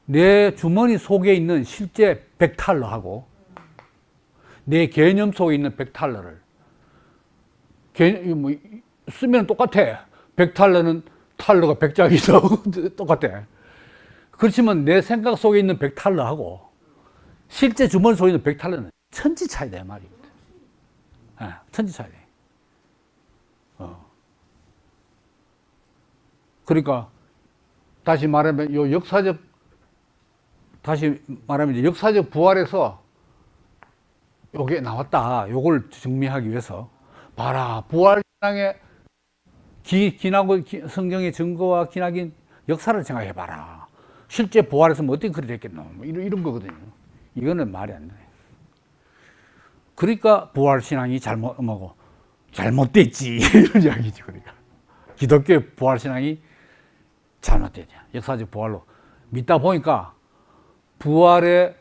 내 주머니 속에 있는 실제 100탈러하고 내 개념 속에 있는 100탈러를 뭐 쓰면 똑같아. 100탈러는 탈러가 100장이 똑같아. 그렇지만 내 생각 속에 있는 100탈러하고 실제 주머니 속에 있는 100탈러는 천지 차이다 이 말입니다. 천지 차이다. 그러니까 다시 말하면 역사적 부활에서 요게 나왔다. 요걸 증명하기 위해서 봐라. 부활 신앙의 기나고 성경의 증거와 기나긴 역사를 생각해 봐라. 실제 부활했으면 어떻게 그리 됐겠노? 뭐 이런 거거든요. 이거는 말이 안 돼. 그러니까 부활 신앙이 잘못됐지 이런 이야기지. 그러니까 기독교의 부활 신앙이 잘못됐지. 역사적 부활로 믿다 보니까 부활의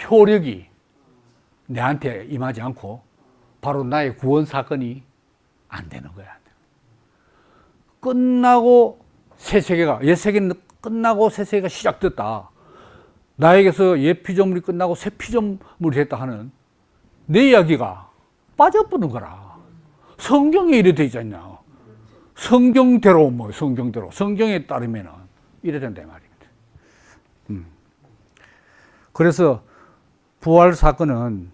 효력이 내한테 임하지 않고 바로 나의 구원 사건이 안 되는 거야. 끝나고 새 세계가, 옛 세계는 끝나고 새 세계가 시작됐다. 나에게서 옛 피조물이 끝나고 새 피조물이 됐다 하는 내 이야기가 빠져버리는 거라. 성경에 이래 돼 있지 않냐. 성경대로 성경대로 성경에 따르면은 이래 된다 이 말입니다. 그래서 부활 사건은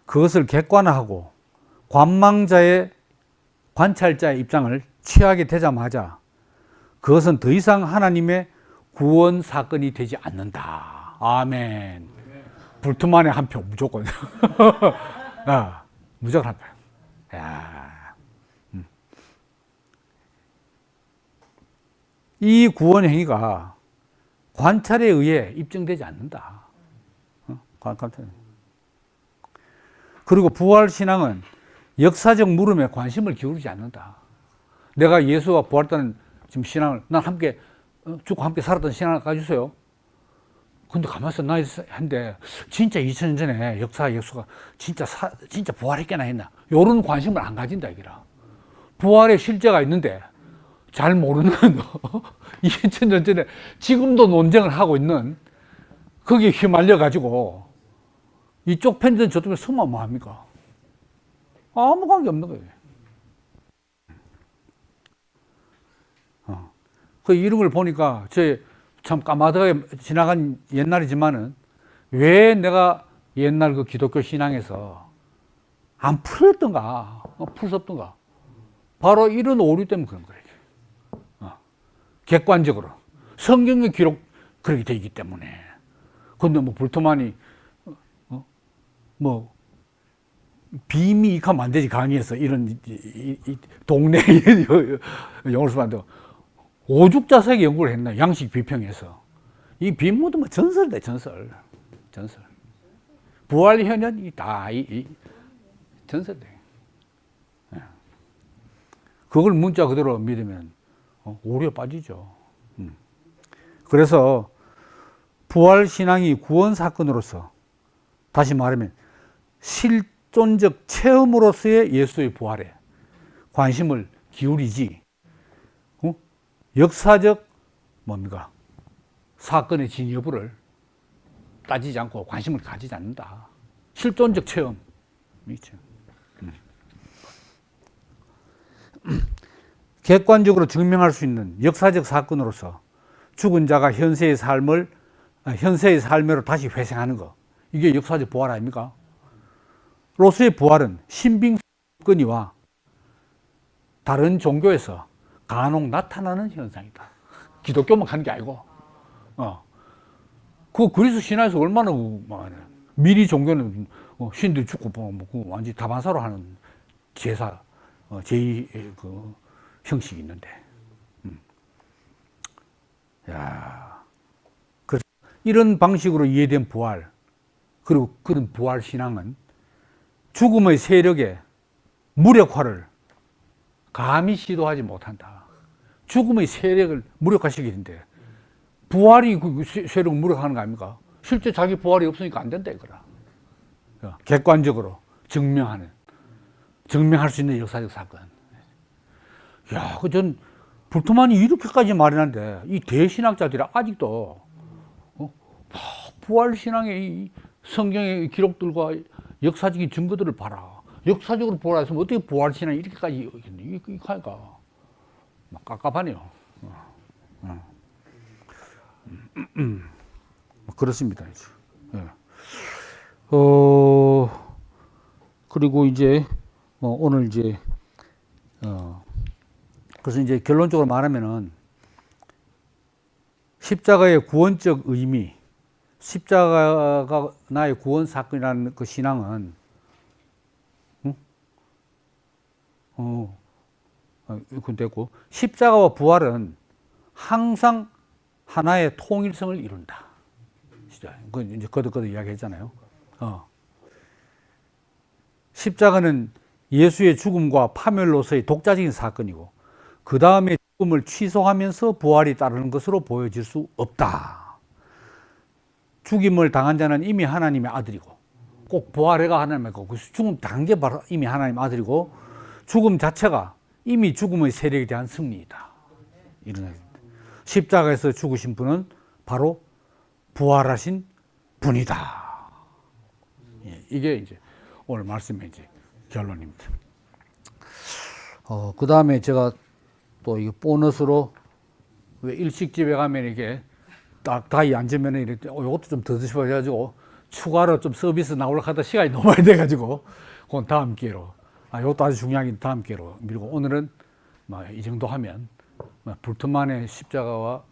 그것을 객관화하고 관찰자의 입장을 취하게 되자마자 그것은 더 이상 하나님의 구원 사건이 되지 않는다. 아멘. 불투만에 한 표 무조건. 무조건 한 표. 이 구원 행위가 관찰에 의해 입증되지 않는다. 관찰. 그리고 부활신앙은 역사적 물음에 관심을 기울이지 않는다. 내가 예수가 부활했다는 지금 신앙을, 난 함께 죽고 함께 살았던 신앙을 가지세요. 근데 가만있어 나 한데 진짜 2000년 전에 예수가 진짜 부활했겠나 했나? 요런 관심을 안 가진다 이기라. 부활의 실제가 있는데 잘 모르는 2000년 전에 지금도 논쟁을 하고 있는 거기에 휘말려 가지고 이쪽 편든 저쪽 서면 뭐합니까? 아무 관계 없는 거예요. 그 이름을 보니까 참 까마득하게 지나간 옛날이지만은 왜 내가 옛날 그 기독교 신앙에서 안 풀었던가, 풀 수 없던가. 바로 이런 오류 때문에 그런 거예요. 객관적으로. 성경의 기록 그렇게 되어 있기 때문에. 근데 뭐 불토만이, 뭐, 빔이 익하면 안 되지, 강의에서. 이런, 동네 영어를 쓰면 안 되고. 오죽자세하게 연구를 했나, 양식 비평에서. 이 빔모드 뭐 전설이다, 전설. 부활 현현이 다, 전설이다. 그걸 문자 그대로 믿으면 오류에 빠지죠. 그래서 부활신앙이 구원사건으로서, 다시 말하면 실존적 체험으로서의 예수의 부활에 관심을 기울이지, 역사적 뭡니까? 사건의 진 여부를 따지지 않고 관심을 가지지 않는다. 실존적 체험. 있죠. 객관적으로 증명할 수 있는 역사적 사건으로서 죽은 자가 현세의 삶으로 다시 회생하는 것. 이게 역사적 부활 아닙니까? 로스의 부활은 신빙권이와 다른 종교에서 간혹 나타나는 현상이다. 기독교만 하는 게 아니고. 그 그리스 신화에서 얼마나 미리 종교는 신들 죽고 뭐 완전히 다반사로 하는 제사, 제2의 그 형식이 있는데. 그래서 이런 방식으로 이해된 부활, 그리고 그런 부활 신앙은 죽음의 세력의 무력화를 감히 시도하지 못한다. 죽음의 세력을 무력화시키는데 부활이 그 세력을 무력화하는 거 아닙니까? 실제 자기 부활이 없으니까 안 된다 이거라. 객관적으로 증명할 수 있는 역사적 사건. 야, 전 불토만이 이렇게까지 말해놨는데 이 대신학자들이 아직도 부활신앙의 이 성경의 기록들과 역사적인 증거들을 봐라. 역사적으로 부활했으면 어떻게 부활신앙이 이렇게까지 있겠니? 이거 하니까 막 깝깝하네요. 그렇습니다. 그리고 이제 오늘 이제 그래서 이제 결론적으로 말하면은 십자가의 구원적 의미, 십자가가 나의 구원 사건이라는 그 신앙은 이건 됐고, 십자가와 부활은 항상 하나의 통일성을 이룬다. 그건 이제 거듭 이야기했잖아요. 십자가는 예수의 죽음과 파멸로서의 독자적인 사건이고, 그 다음에 죽음을 취소하면서 부활이 따르는 것으로 보여질 수 없다. 죽임을 당한 자는 이미 하나님의 아들이고, 꼭 부활해가 하나님의 거고, 죽음 당한 게 바로 이미 하나님의 아들이고, 죽음 자체가 이미 죽음의 세력에 대한 승리이다. 이런 십자가에서 죽으신 분은 바로 부활하신 분이다. 이게 이제 오늘 말씀의 이제 결론입니다. 그 다음에 제가 또 이 보너스로 왜 일식집에 가면 이게 딱 다이 앉으면 이렇게 이것도 좀 더 드시고 해가지고 추가로 좀 서비스 나오려고 하다 시간이 너무 많이 돼가지고 그건 다음 기회로. 이것도 아주 중요하긴 다음 기회로 밀고 오늘은 이 정도 하면 불토만의 십자가와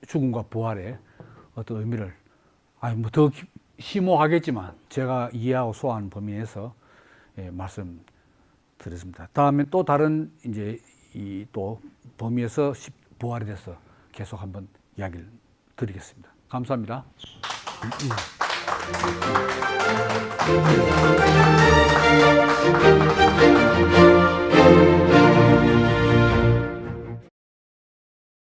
죽음과 부활의 어떤 의미를 뭐 더 심오하겠지만 제가 이해하고 소화하는 범위 내에서 말씀드렸습니다. 다음에 또 다른 이제 이 또 범위에서 부활에 대해서 계속 한번 이야기를 드리겠습니다. 감사합니다.